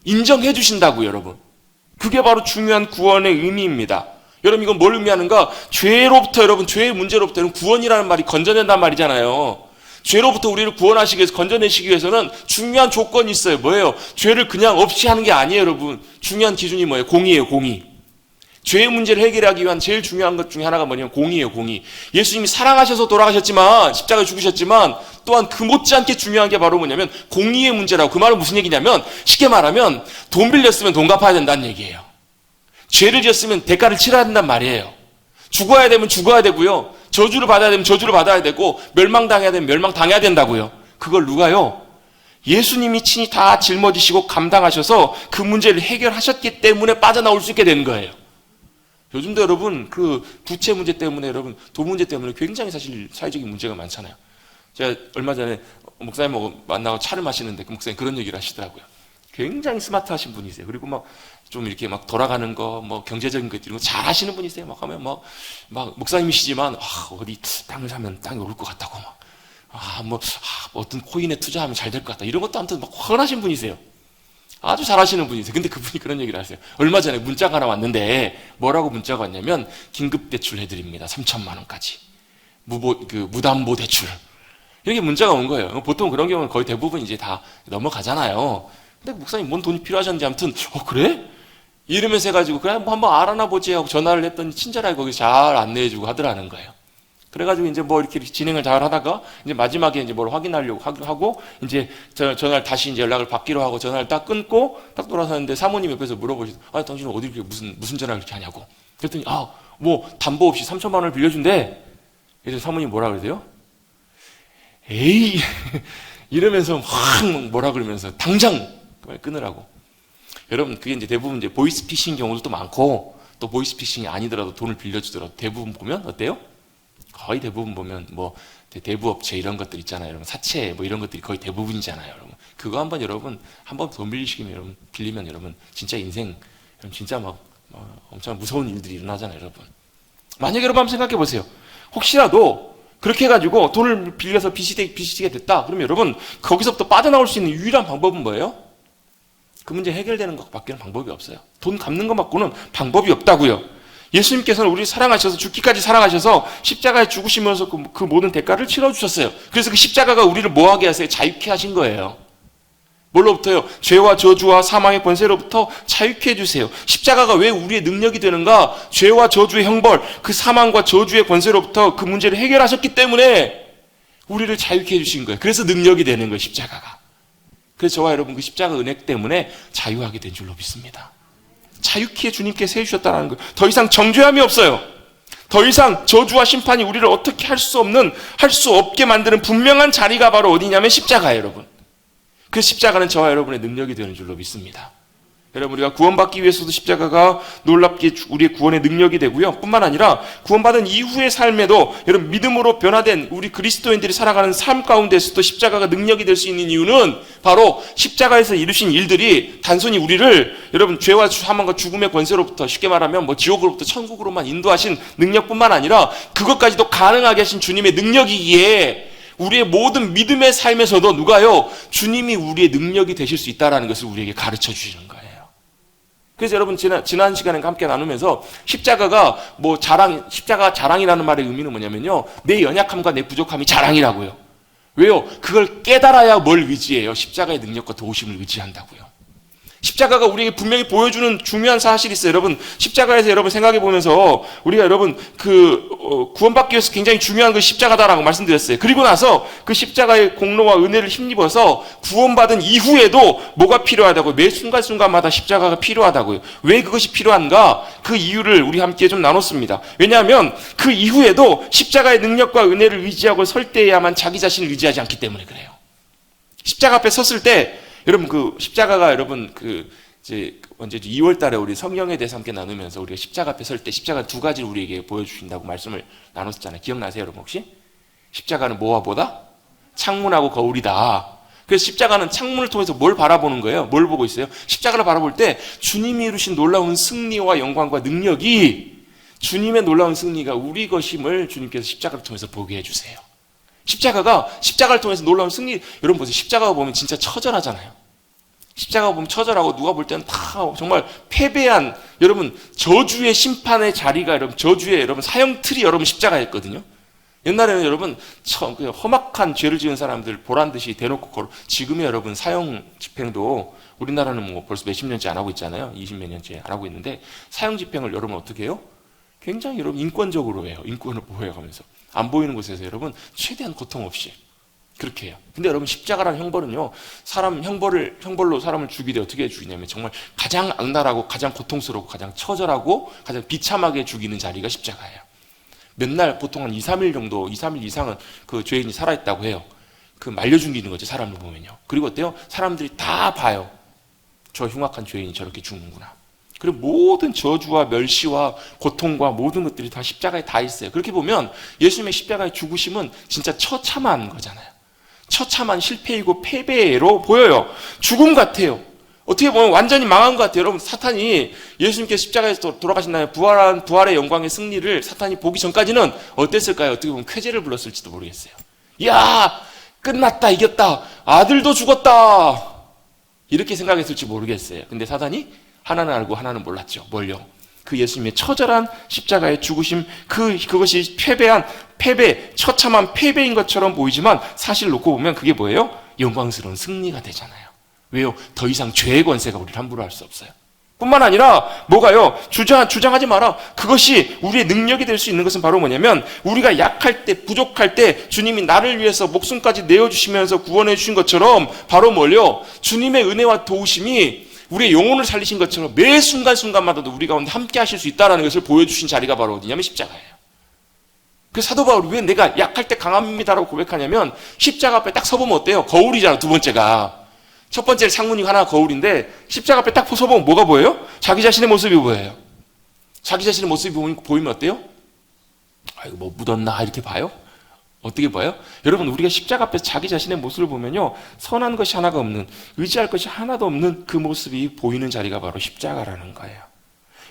인정해 주신다고요, 여러분. 그게 바로 중요한 구원의 의미입니다. 여러분 이건 뭘 의미하는가? 죄로부터 여러분 죄의 문제로부터는 구원이라는 말이 건져낸단 말이잖아요. 죄로부터 우리를 구원하시기 위해서 건져내시기 위해서는 중요한 조건이 있어요. 뭐예요? 죄를 그냥 없이 하는 게 아니에요, 여러분. 중요한 기준이 뭐예요? 공의예요, 공의. 죄의 문제를 해결하기 위한 제일 중요한 것 중에 하나가 뭐냐면 공의예요, 공의. 예수님이 사랑하셔서 돌아가셨지만 십자가에 죽으셨지만 또한 그 못지않게 중요한 게 바로 뭐냐면 공의의 문제라고. 그 말은 무슨 얘기냐면 쉽게 말하면 돈 빌렸으면 돈 갚아야 된다는 얘기예요. 죄를 지었으면 대가를 치러야 된단 말이에요. 죽어야 되면 죽어야 되고요. 저주를 받아야 되면 저주를 받아야 되고 멸망당해야 되면 멸망당해야 된다고요. 그걸 누가요? 예수님이 친히 다 짊어지시고 감당하셔서 그 문제를 해결하셨기 때문에 빠져나올 수 있게 되는 거예요. 요즘도 여러분 그 부채 문제 때문에 여러분 돈 문제 때문에 굉장히 사실 사회적인 문제가 많잖아요. 제가 얼마 전에 목사님하고 만나고 차를 마시는데 그 목사님 그런 얘기를 하시더라고요. 굉장히 스마트하신 분이세요. 그리고 막 좀 이렇게 막 돌아가는 거, 뭐 경제적인 것 이런 거 잘 하시는 분이세요. 막 하면 막 목사님이시지만 어디 땅을 사면 땅이 오를 것 같다고 어떤 코인에 투자하면 잘 될 것 같다. 이런 것도 아무튼 막 훤하신 분이세요. 아주 잘하시는 분이세요. 근데 그분이 그런 얘기를 하세요. 얼마 전에 문자가 하나 왔는데 뭐라고 문자가 왔냐면 긴급 대출 해드립니다. 3천만 원까지. 무담보 대출. 이렇게 문자가 온 거예요. 보통 그런 경우는 거의 대부분 이제 다 넘어가잖아요. 근데 목사님 뭔 돈이 필요하셨는지 아무튼 그래? 이러면서 해가지고 그래 뭐 한번 알아나 보지 하고 전화를 했더니 친절하게 거기 잘 안내해주고 하더라는 거예요. 그래가지고 이제 뭐 이렇게 진행을 잘 하다가 이제 마지막에 이제 뭘 확인하려고 하고 이제 전화를 다시 이제 연락을 받기로 하고 전화를 딱 끊고 딱 돌아서는데 사모님 옆에서 물어보시더라고요. 당신은 어디 이렇게 무슨 전화를 이렇게 하냐고. 그랬더니 뭐 담보 없이 3천만 원을 빌려준대. 그래서 사모님 뭐라 그러세요? 에이 이러면서 확 뭐라 그러면서 당장 끊으라고. 여러분 그게 이제 대부분 이제 보이스피싱 경우도 많고 또 보이스피싱이 아니더라도 돈을 빌려주더라도 대부분 보면 어때요? 거의 대부분 보면 뭐 대부업체 이런 것들 있잖아요. 여러분 사채 뭐 이런 것들이 거의 대부분이잖아요. 여러분 그거 한번 돈 빌리면 여러분 진짜 인생 진짜 막 엄청 무서운 일들이 일어나잖아요. 여러분 만약에 여러분 한번 생각해 보세요. 혹시라도 그렇게 해가지고 돈을 빌려서 빚이 지게 됐다. 그러면 여러분 거기서부터 빠져나올 수 있는 유일한 방법은 뭐예요? 그 문제 해결되는 것밖에는 방법이 없어요. 돈 갚는 것 맞고는 방법이 없다고요. 예수님께서는 우리를 사랑하셔서 죽기까지 사랑하셔서 십자가에 죽으시면서 그 모든 대가를 치러주셨어요. 그래서 그 십자가가 우리를 뭐하게 하세요? 자유케 하신 거예요. 뭘로부터요? 죄와 저주와 사망의 권세로부터 자유케 해주세요. 십자가가 왜 우리의 능력이 되는가? 죄와 저주의 형벌, 그 사망과 저주의 권세로부터 그 문제를 해결하셨기 때문에 우리를 자유케 해주신 거예요. 그래서 능력이 되는 거예요, 십자가가. 그래서 저와 여러분 그 십자가 은혜 때문에 자유하게 된 줄로 믿습니다. 자유케 주님께서 해주셨다는 거예요. 더 이상 정죄함이 없어요. 더 이상 저주와 심판이 우리를 어떻게 할 수 없게 만드는 분명한 자리가 바로 어디냐면 십자가예요, 여러분. 그 십자가는 저와 여러분의 능력이 되는 줄로 믿습니다. 여러분 우리가 구원받기 위해서도 십자가가 놀랍게 우리의 구원의 능력이 되고요. 뿐만 아니라 구원받은 이후의 삶에도 여러분 믿음으로 변화된 우리 그리스도인들이 살아가는 삶 가운데서도 십자가가 능력이 될 수 있는 이유는 바로 십자가에서 이루신 일들이 단순히 우리를 여러분 죄와 사망과 죽음의 권세로부터 쉽게 말하면 뭐 지옥으로부터 천국으로만 인도하신 능력뿐만 아니라 그것까지도 가능하게 하신 주님의 능력이기에 우리의 모든 믿음의 삶에서도 누가요? 주님이 우리의 능력이 되실 수 있다는 것을 우리에게 가르쳐 주시는 거예요. 그래서 여러분 지난 시간에 함께 나누면서 십자가가 십자가 자랑이라는 말의 의미는 뭐냐면요. 내 연약함과 내 부족함이 자랑이라고요. 왜요? 그걸 깨달아야 뭘 의지해요? 십자가의 능력과 도우심을 의지한다고요. 십자가가 우리에게 분명히 보여주는 중요한 사실이 있어요. 여러분 십자가에서 여러분 생각해 보면서 우리가 여러분 구원받기 위해서 굉장히 중요한 것이 십자가다라고 말씀드렸어요. 그리고 나서 그 십자가의 공로와 은혜를 힘입어서 구원받은 이후에도 뭐가 필요하다고 매 순간순간마다 십자가가 필요하다고요. 왜 그것이 필요한가? 그 이유를 우리 함께 좀 나눴습니다. 왜냐하면 그 이후에도 십자가의 능력과 은혜를 의지하고 설 때에야만 자기 자신을 의지하지 않기 때문에 그래요. 십자가 앞에 섰을 때 여러분 그 십자가가 여러분 이제 언제 2월 달에 우리 성령에 대해서 함께 나누면서 우리가 십자가 앞에 설 때 십자가 두 가지를 우리에게 보여주신다고 말씀을 나눴었잖아요. 기억나세요, 여러분 혹시? 십자가는 뭐와 뭐다? 창문하고 거울이다. 그래서 십자가는 창문을 통해서 뭘 바라보는 거예요? 뭘 보고 있어요? 십자가를 바라볼 때 주님이 이루신 놀라운 승리와 영광과 능력이 주님의 놀라운 승리가 우리 것임을 주님께서 십자가를 통해서 보게 해주세요. 십자가를 통해서 놀라운 승리, 여러분 보세요. 십자가가 보면 진짜 처절하잖아요. 십자가가 보면 처절하고 누가 볼 때는 다 정말 패배한, 여러분, 저주의 심판의 자리가 여러분, 저주의 여러분, 사형틀이 여러분 십자가였거든요. 옛날에는 여러분, 험악한 죄를 지은 사람들 보란 듯이 대놓고 지금의 여러분 사형 집행도 우리나라는 뭐 벌써 몇십 년째 안 하고 있잖아요. 20몇 년째 안 하고 있는데 사형 집행을 여러분 어떻게 해요? 굉장히 여러분 인권적으로 해요. 인권을 보호해가면서. 안 보이는 곳에서 여러분 최대한 고통 없이 그렇게 해요. 근데 여러분 십자가라는 형벌은요, 형벌로 사람을 죽이되 어떻게 죽이냐면 정말 가장 악랄하고 가장 고통스럽고 가장 처절하고 가장 비참하게 죽이는 자리가 십자가예요. 맨날 보통 한 2-3일 정도, 2-3일 이상은 그 죄인이 살아있다고 해요. 그 말려 죽이는 거죠, 사람을 보면요. 그리고 어때요? 사람들이 다 봐요. 저 흉악한 죄인이 저렇게 죽는구나. 그리고 모든 저주와 멸시와 고통과 모든 것들이 다 십자가에 다 있어요. 그렇게 보면 예수님의 십자가의 죽으심은 진짜 처참한 거잖아요. 처참한 실패이고 패배로 보여요. 죽음 같아요. 어떻게 보면 완전히 망한 것 같아요. 여러분 사탄이 예수님께서 십자가에서 돌아가신 다음에 부활의 영광의 승리를 사탄이 보기 전까지는 어땠을까요? 어떻게 보면 쾌재를 불렀을지도 모르겠어요. 야, 끝났다, 이겼다, 아들도 죽었다, 이렇게 생각했을지 모르겠어요. 근데 사단이 하나는 알고 하나는 몰랐죠. 뭘요? 그 예수님의 처절한 십자가의 죽으심, 그것이 처참한 패배인 것처럼 보이지만 사실 놓고 보면 그게 뭐예요? 영광스러운 승리가 되잖아요. 왜요? 더 이상 죄의 권세가 우리를 함부로 할 수 없어요. 뿐만 아니라 뭐가요? 주장하지 마라. 그것이 우리의 능력이 될 수 있는 것은 바로 뭐냐면, 우리가 약할 때, 부족할 때 주님이 나를 위해서 목숨까지 내어주시면서 구원해 주신 것처럼, 바로 뭘요? 주님의 은혜와 도우심이 우리의 영혼을 살리신 것처럼 매 순간순간마다도 우리 가운데 함께 하실 수 있다는 것을 보여주신 자리가 바로 어디냐면 십자가예요. 그래서 사도 바울이 왜 내가 약할 때 강합니다라고 고백하냐면, 십자가 앞에 딱 서보면 어때요? 거울이잖아. 두 번째가, 첫 번째 상문이 하나 거울인데, 십자가 앞에 딱 서보면 뭐가 보여요? 자기 자신의 모습이 보여요. 자기 자신의 모습이 보이면 어때요? 이거 뭐 묻었나 이렇게 봐요? 어떻게 봐요? 여러분, 우리가 십자가 앞에서 자기 자신의 모습을 보면요, 선한 것이 하나가 없는, 의지할 것이 하나도 없는 그 모습이 보이는 자리가 바로 십자가라는 거예요.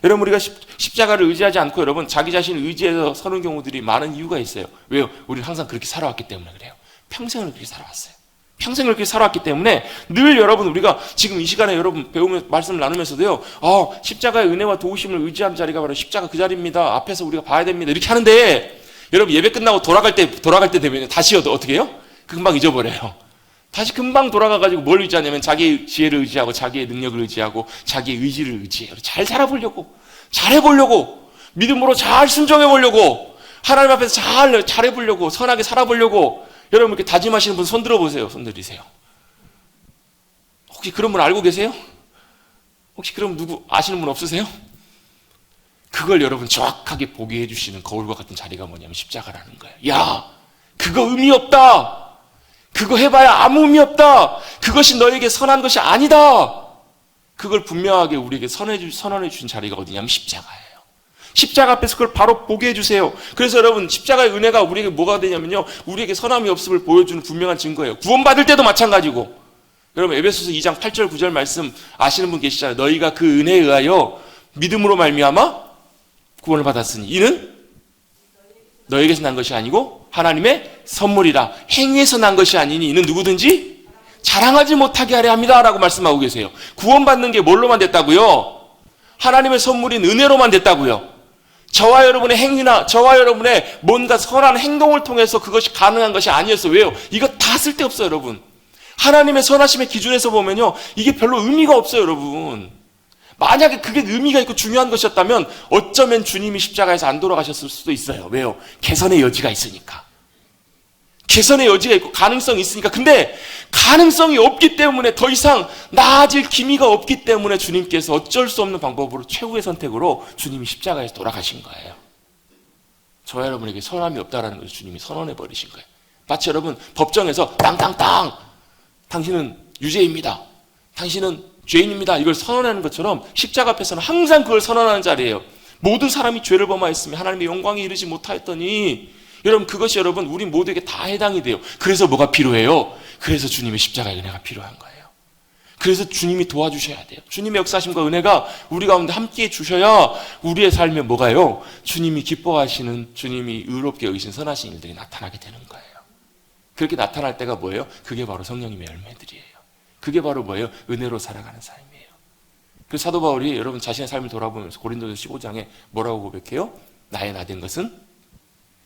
여러분, 우리가 십자가를 의지하지 않고 여러분 자기 자신을 의지해서 서는 경우들이 많은 이유가 있어요. 왜요? 우리는 항상 그렇게 살아왔기 때문에 그래요. 평생을 그렇게 살아왔어요. 평생을 그렇게 살아왔기 때문에 늘 여러분, 우리가 지금 이 시간에 여러분 배우며 말씀을 나누면서도요, 십자가의 은혜와 도우심을 의지하는 자리가 바로 십자가 그 자리입니다. 앞에서 우리가 봐야 됩니다. 이렇게 하는데, 여러분 예배 끝나고 돌아갈 때 되면 다시 어떻게 해요? 금방 잊어버려요. 다시 금방 돌아가가지고 뭘 의지하냐면 자기의 지혜를 의지하고 자기의 능력을 의지하고 자기의 의지를 의지해요. 잘 살아보려고, 잘해보려고, 믿음으로 잘 순종해보려고, 하나님 앞에서 잘해보려고, 선하게 살아보려고. 여러분, 이렇게 다짐하시는 분 손 들어보세요. 손 들이세요. 혹시 그런 분 알고 계세요? 혹시 그런 누구 아시는 분 없으세요? 그걸 여러분 정확하게 보게 해주시는 거울과 같은 자리가 뭐냐면 십자가라는 거예요. 야, 그거 의미 없다. 그거 해봐야 아무 의미 없다. 그것이 너에게 선한 것이 아니다. 그걸 분명하게 우리에게 선언해 주신 자리가 어디냐면 십자가예요. 십자가 앞에서 그걸 바로 보게 해주세요. 그래서 여러분, 십자가의 은혜가 우리에게 뭐가 되냐면요, 우리에게 선함이 없음을 보여주는 분명한 증거예요. 구원받을 때도 마찬가지고. 여러분, 에베소서 2장 8절 9절 말씀 아시는 분 계시잖아요. 너희가 그 은혜에 의하여 믿음으로 말미암아 구원을 받았으니 이는 너에게서 난 것이 아니고 하나님의 선물이라. 행위에서 난 것이 아니니 이는 누구든지 자랑하지 못하게 하려 합니다 라고 말씀하고 계세요. 구원받는 게 뭘로만 됐다고요? 하나님의 선물인 은혜로만 됐다고요. 저와 여러분의 행위나 저와 여러분의 뭔가 선한 행동을 통해서 그것이 가능한 것이 아니었어요. 왜요? 이거 다 쓸데없어요, 여러분. 하나님의 선하심의 기준에서 보면요, 이게 별로 의미가 없어요, 여러분. 만약에 그게 의미가 있고 중요한 것이었다면 어쩌면 주님이 십자가에서 안 돌아가셨을 수도 있어요. 왜요? 개선의 여지가 있으니까. 개선의 여지가 있고 가능성이 있으니까. 근데 가능성이 없기 때문에, 더 이상 나아질 기미가 없기 때문에 주님께서 어쩔 수 없는 방법으로, 최후의 선택으로 주님이 십자가에서 돌아가신 거예요. 저와 여러분에게 선함이 없다라는 것을 주님이 선언해 버리신 거예요. 마치 여러분 법정에서 땅땅땅, 당신은 유죄입니다, 당신은 죄인입니다, 이걸 선언하는 것처럼 십자가 앞에서는 항상 그걸 선언하는 자리예요. 모든 사람이 죄를 범하였으며 하나님의 영광에 이르지 못하였더니, 여러분 그것이 여러분 우리 모두에게 다 해당이 돼요. 그래서 뭐가 필요해요? 그래서 주님의 십자가의 은혜가 필요한 거예요. 그래서 주님이 도와주셔야 돼요. 주님의 역사심과 은혜가 우리 가운데 함께해 주셔야 우리의 삶에 뭐가요? 주님이 기뻐하시는, 주님이 의롭게 여기신 선하신 일들이 나타나게 되는 거예요. 그렇게 나타날 때가 뭐예요? 그게 바로 성령님의 열매들이에요. 그게 바로 뭐예요? 은혜로 살아가는 삶이에요. 그 사도 바울이 여러분 자신의 삶을 돌아보면서 고린도서 15장에 뭐라고 고백해요? 나의 나 된 것은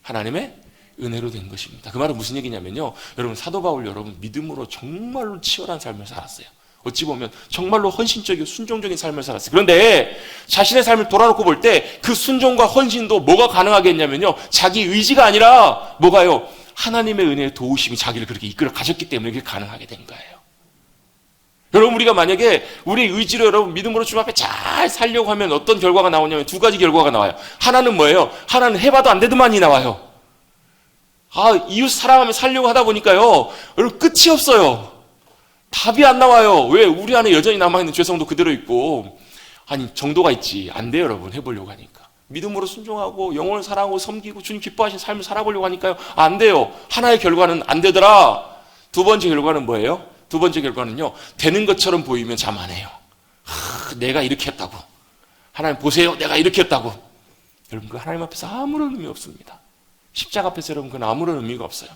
하나님의 은혜로 된 것입니다. 그 말은 무슨 얘기냐면요, 여러분 사도 바울 여러분 믿음으로 정말로 치열한 삶을 살았어요. 어찌 보면 정말로 헌신적이고 순종적인 삶을 살았어요. 그런데 자신의 삶을 돌아놓고 볼 때 그 순종과 헌신도 뭐가 가능하게 했냐면요, 자기 의지가 아니라 뭐가요? 하나님의 은혜의 도우심이 자기를 그렇게 이끌어 가셨기 때문에 그게 가능하게 된 거예요. 여러분, 우리가 만약에 우리 의지로 여러분 믿음으로 주님 앞에 잘 살려고 하면 어떤 결과가 나오냐면 두 가지 결과가 나와요. 하나는 뭐예요? 하나는 해봐도 안 되더만이 나와요. 이웃 사랑하며 살려고 하다 보니까요, 여러분 끝이 없어요. 답이 안 나와요. 왜? 우리 안에 여전히 남아있는 죄성도 그대로 있고, 정도가 있지. 안 돼요, 여러분. 해보려고 하니까. 믿음으로 순종하고 영혼을 사랑하고 섬기고 주님 기뻐하신 삶을 살아보려고 하니까요, 안 돼요. 하나의 결과는 안 되더라. 두 번째 결과는 뭐예요? 두 번째 결과는요, 되는 것처럼 보이면 자만해요. 내가 이렇게 했다고. 하나님 보세요, 내가 이렇게 했다고. 여러분, 그 하나님 앞에서 아무런 의미 없습니다. 십자가 앞에서 여러분, 그건 아무런 의미가 없어요.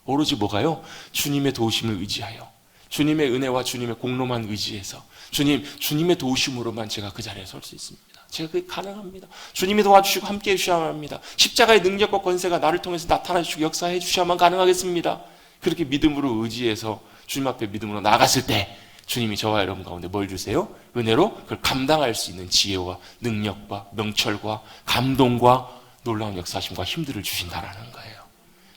오로지 뭐가요? 주님의 도우심을 의지하여, 주님의 은혜와 주님의 공로만 의지해서, 주님의 도우심으로만 제가 그 자리에 설 수 있습니다. 제가 그게 가능합니다. 주님이 도와주시고 함께해 주셔야만 합니다. 십자가의 능력과 권세가 나를 통해서 나타나 주시고 역사해 주셔야만 가능하겠습니다. 그렇게 믿음으로 의지해서 주님 앞에 믿음으로 나갔을 때 주님이 저와 여러분 가운데 뭘 주세요? 은혜로 그걸 감당할 수 있는 지혜와 능력과 명철과 감동과 놀라운 역사하심과 힘들을 주신다라는 거예요.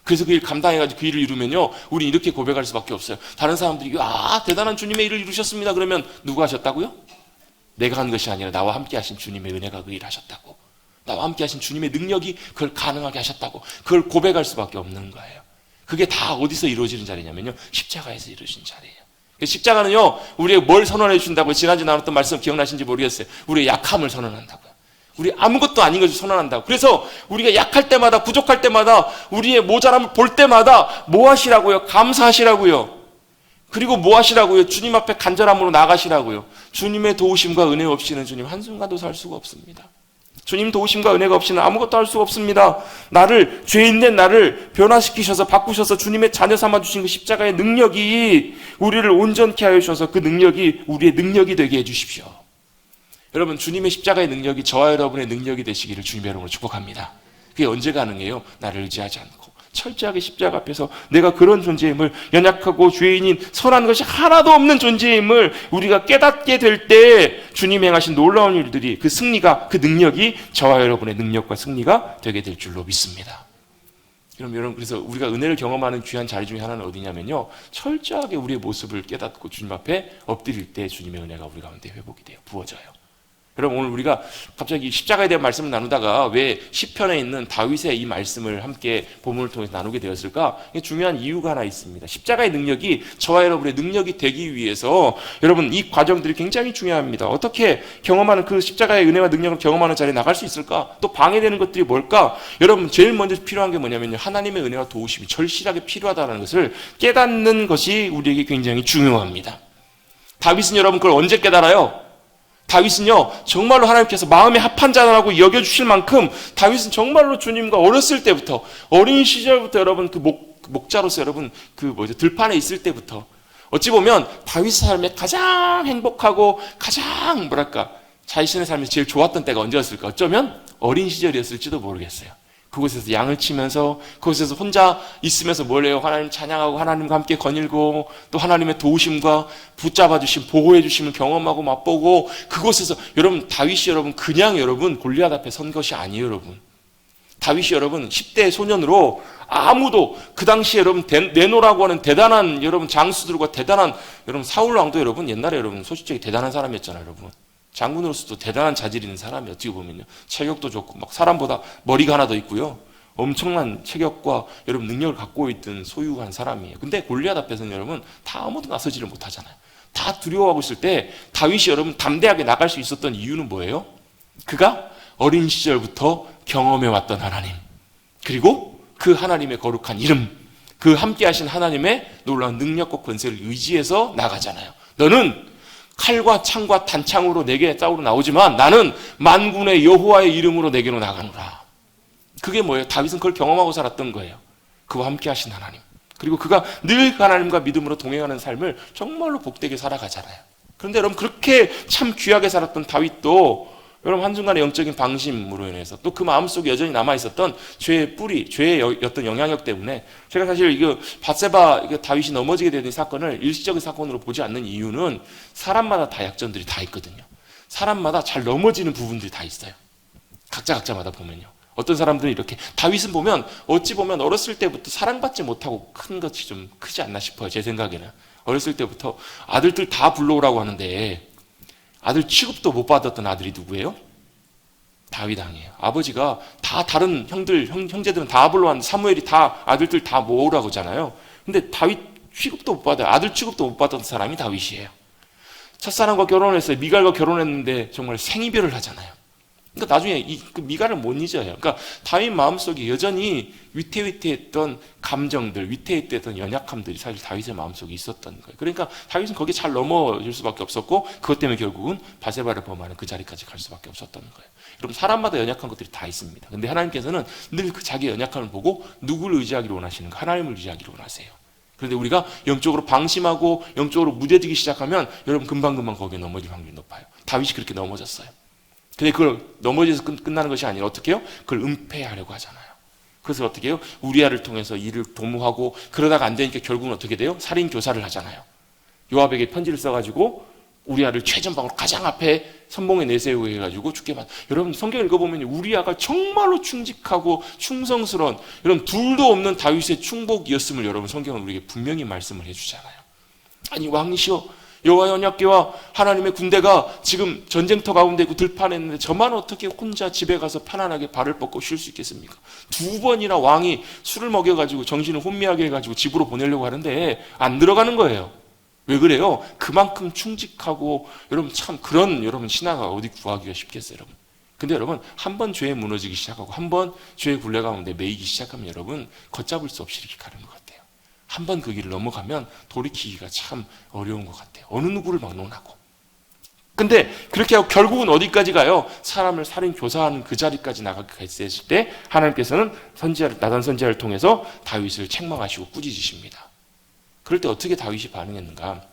그래서 그 일 감당해가지고 그 일을 이루면요, 우리 이렇게 고백할 수밖에 없어요. 다른 사람들이 대단한 주님의 일을 이루셨습니다. 그러면 누가 하셨다고요? 내가 한 것이 아니라 나와 함께 하신 주님의 은혜가 그 일을 하셨다고, 나와 함께 하신 주님의 능력이 그걸 가능하게 하셨다고, 그걸 고백할 수밖에 없는 거예요. 그게 다 어디서 이루어지는 자리냐면요, 십자가에서 이루어진 자리예요. 십자가는요, 우리에게 뭘 선언해 주신다고요? 지난주에 나눴던 말씀 기억나신지 모르겠어요. 우리의 약함을 선언한다고요. 우리 아무것도 아닌 것을 선언한다고. 그래서 우리가 약할 때마다, 부족할 때마다, 우리의 모자람을 볼 때마다 뭐 하시라고요? 감사하시라고요. 그리고 뭐 하시라고요? 주님 앞에 간절함으로 나가시라고요. 주님의 도우심과 은혜 없이는 주님 한순간도 살 수가 없습니다. 주님 도우심과 은혜가 없이는 아무것도 할 수가 없습니다. 죄인된 나를 변화시키셔서 바꾸셔서 주님의 자녀 삼아주신 그 십자가의 능력이 우리를 온전케 하여 주셔서 그 능력이 우리의 능력이 되게 해주십시오. 여러분, 주님의 십자가의 능력이 저와 여러분의 능력이 되시기를 주님의 이름으로 축복합니다. 그게 언제 가능해요? 나를 의지하지 않고 철저하게 십자가 앞에서 내가 그런 존재임을, 연약하고 죄인인 선한 것이 하나도 없는 존재임을 우리가 깨닫게 될 때 주님이 행하신 놀라운 일들이, 그 승리가, 그 능력이 저와 여러분의 능력과 승리가 되게 될 줄로 믿습니다. 그럼 여러분, 그래서 우리가 은혜를 경험하는 귀한 자리 중에 하나는 어디냐면요, 철저하게 우리의 모습을 깨닫고 주님 앞에 엎드릴 때 주님의 은혜가 우리 가운데 회복이 돼요. 부어져요. 여러분, 오늘 우리가 갑자기 십자가에 대한 말씀을 나누다가 왜 시편에 있는 다윗의 이 말씀을 함께 본문을 통해서 나누게 되었을까? 중요한 이유가 하나 있습니다. 십자가의 능력이 저와 여러분의 능력이 되기 위해서 여러분, 이 과정들이 굉장히 중요합니다. 어떻게 경험하는, 그 십자가의 은혜와 능력을 경험하는 자리에 나갈 수 있을까? 또 방해되는 것들이 뭘까? 여러분, 제일 먼저 필요한 게 뭐냐면요, 하나님의 은혜와 도우심이 절실하게 필요하다는 것을 깨닫는 것이 우리에게 굉장히 중요합니다. 다윗은 여러분 그걸 언제 깨달아요? 다윗은요, 정말로 하나님께서 마음에 합한 자라고 여겨주실 만큼 다윗은 정말로 주님과 어렸을 때부터, 어린 시절부터 여러분 그 목자로서 여러분 들판에 있을 때부터 어찌 보면 다윗 삶에 가장 행복하고 가장 자신의 삶에서 제일 좋았던 때가 언제였을까? 어쩌면 어린 시절이었을지도 모르겠어요. 그곳에서 양을 치면서, 그곳에서 혼자 있으면서 뭘 해요? 하나님 찬양하고 하나님과 함께 거닐고, 또 하나님의 도우심과 붙잡아 주심, 보호해 주심을 경험하고 맛보고, 그곳에서 여러분, 다윗이 여러분 그냥 여러분 골리앗 앞에 선 것이 아니에요. 여러분, 다윗이 여러분 10대 소년으로 아무도 그 당시에 여러분 네노라고 하는 대단한 여러분 장수들과 대단한 여러분 사울 왕도 여러분 옛날에 여러분 소식적이 대단한 사람이었잖아요. 여러분 장군으로서도 대단한 자질 있는 사람이, 어떻게 보면요, 체격도 좋고 막 사람보다 머리가 하나 더 있고요, 엄청난 체격과 여러분 능력을 갖고 있던 소유한 사람이에요. 근데 골리앗 앞에서는 여러분 다 아무도 나서지를 못하잖아요. 다 두려워하고 있을 때 다윗이 여러분 담대하게 나갈 수 있었던 이유는 뭐예요? 그가 어린 시절부터 경험해왔던 하나님, 그리고 그 하나님의 거룩한 이름, 그 함께하신 하나님의 놀라운 능력과 권세를 의지해서 나가잖아요. 너는 칼과 창과 단창으로 내게 싸우러 나오지만 나는 만군의 여호와의 이름으로 내게로 나가노라. 그게 뭐예요? 다윗은 그걸 경험하고 살았던 거예요. 그와 함께 하신 하나님, 그리고 그가 늘 그 하나님과 믿음으로 동행하는 삶을 정말로 복되게 살아가잖아요. 그런데 여러분, 그렇게 참 귀하게 살았던 다윗도 여러분 한순간의 영적인 방심으로 인해서, 또 그 마음속에 여전히 남아있었던 죄의 뿌리, 죄의 어떤 영향력 때문에, 제가 사실 이거 밧세바 다윗이 넘어지게 되는 사건을 일시적인 사건으로 보지 않는 이유는 사람마다 다 약점들이 다 있거든요. 사람마다 잘 넘어지는 부분들이 다 있어요. 각자마다 보면요. 어떤 사람들은 이렇게, 다윗은 보면 어찌 보면 어렸을 때부터 사랑받지 못하고 큰 것이 좀 크지 않나 싶어요. 제 생각에는 어렸을 때부터 아들들 다 불러오라고 하는데 아들 취급도 못 받았던 아들이 누구예요? 다윗 왕이에요. 아버지가 다 다른 형제들은 다 불러왔는데 사무엘이 다 아들들 다 모으라고 하잖아요. 근데 다윗 취급도 못 받아요. 아들 취급도 못 받았던 사람이 다윗이에요. 첫사랑과 결혼했어요. 미갈과 결혼했는데 정말 생이별을 하잖아요. 그러니까 나중에 그 미갈을 못 잊어요. 그러니까 다윗 마음속에 여전히 위태위태했던 감정들, 위태위태했던 연약함들이 사실 다윗의 마음속에 있었던 거예요. 그러니까 다윗은 거기에 잘 넘어질 수밖에 없었고 그것 때문에 결국은 바세바를 범하는 그 자리까지 갈 수밖에 없었던 거예요. 여러분 사람마다 연약한 것들이 다 있습니다. 근데 하나님께서는 늘 그 자기의 연약함을 보고 누구를 의지하기를 원하시는가? 하나님을 의지하기를 원하세요. 그런데 우리가 영적으로 방심하고 영적으로 무뎌지기 시작하면 여러분 금방금방 거기에 넘어질 확률이 높아요. 다윗이 그렇게 넘어졌어요. 근데 그걸 넘어져서 끝나는 것이 아니라 어떻게 해요? 그걸 은폐하려고 하잖아요. 그래서 어떻게 해요? 우리아를 통해서 이를 도모하고 그러다가 안 되니까 결국은 어떻게 돼요? 살인 교사를 하잖아요. 요압에게 편지를 써가지고 우리아를 최전방으로 가장 앞에 선봉에 내세우고 해가지고 죽게 만. 여러분 성경 읽어보면 우리아가 정말로 충직하고 충성스러운 여러분 둘도 없는 다윗의 충복이었음을 여러분 성경은 우리에게 분명히 말씀을 해주잖아요. 아니 왕이시여 여호와의 언약궤와 하나님의 군대가 지금 전쟁터 가운데 있고 들판에 있는데 저만 어떻게 혼자 집에 가서 편안하게 발을 뻗고 쉴 수 있겠습니까? 2번이나 왕이 술을 먹여가지고 정신을 혼미하게 해가지고 집으로 보내려고 하는데 안 들어가는 거예요. 왜 그래요? 그만큼 충직하고 여러분 참 그런 여러분 신하가 어디 구하기가 쉽겠어요 여러분. 근데 여러분 한 번 죄에 무너지기 시작하고 한 번 죄의 굴레 가운데 매이기 시작하면 여러분 걷잡을 수 없이 이렇게 가는 것 같아요. 한 번 그 길을 넘어가면 돌이키기가 참 어려운 것 같아요. 어느 누구를 막론하고. 근데 그렇게 하고 결국은 어디까지 가요? 사람을 살인 교사하는 그 자리까지 나가게 됐을 때 하나님께서는 나단 선지자를 통해서 다윗을 책망하시고 꾸짖으십니다. 그럴 때 어떻게 다윗이 반응했는가?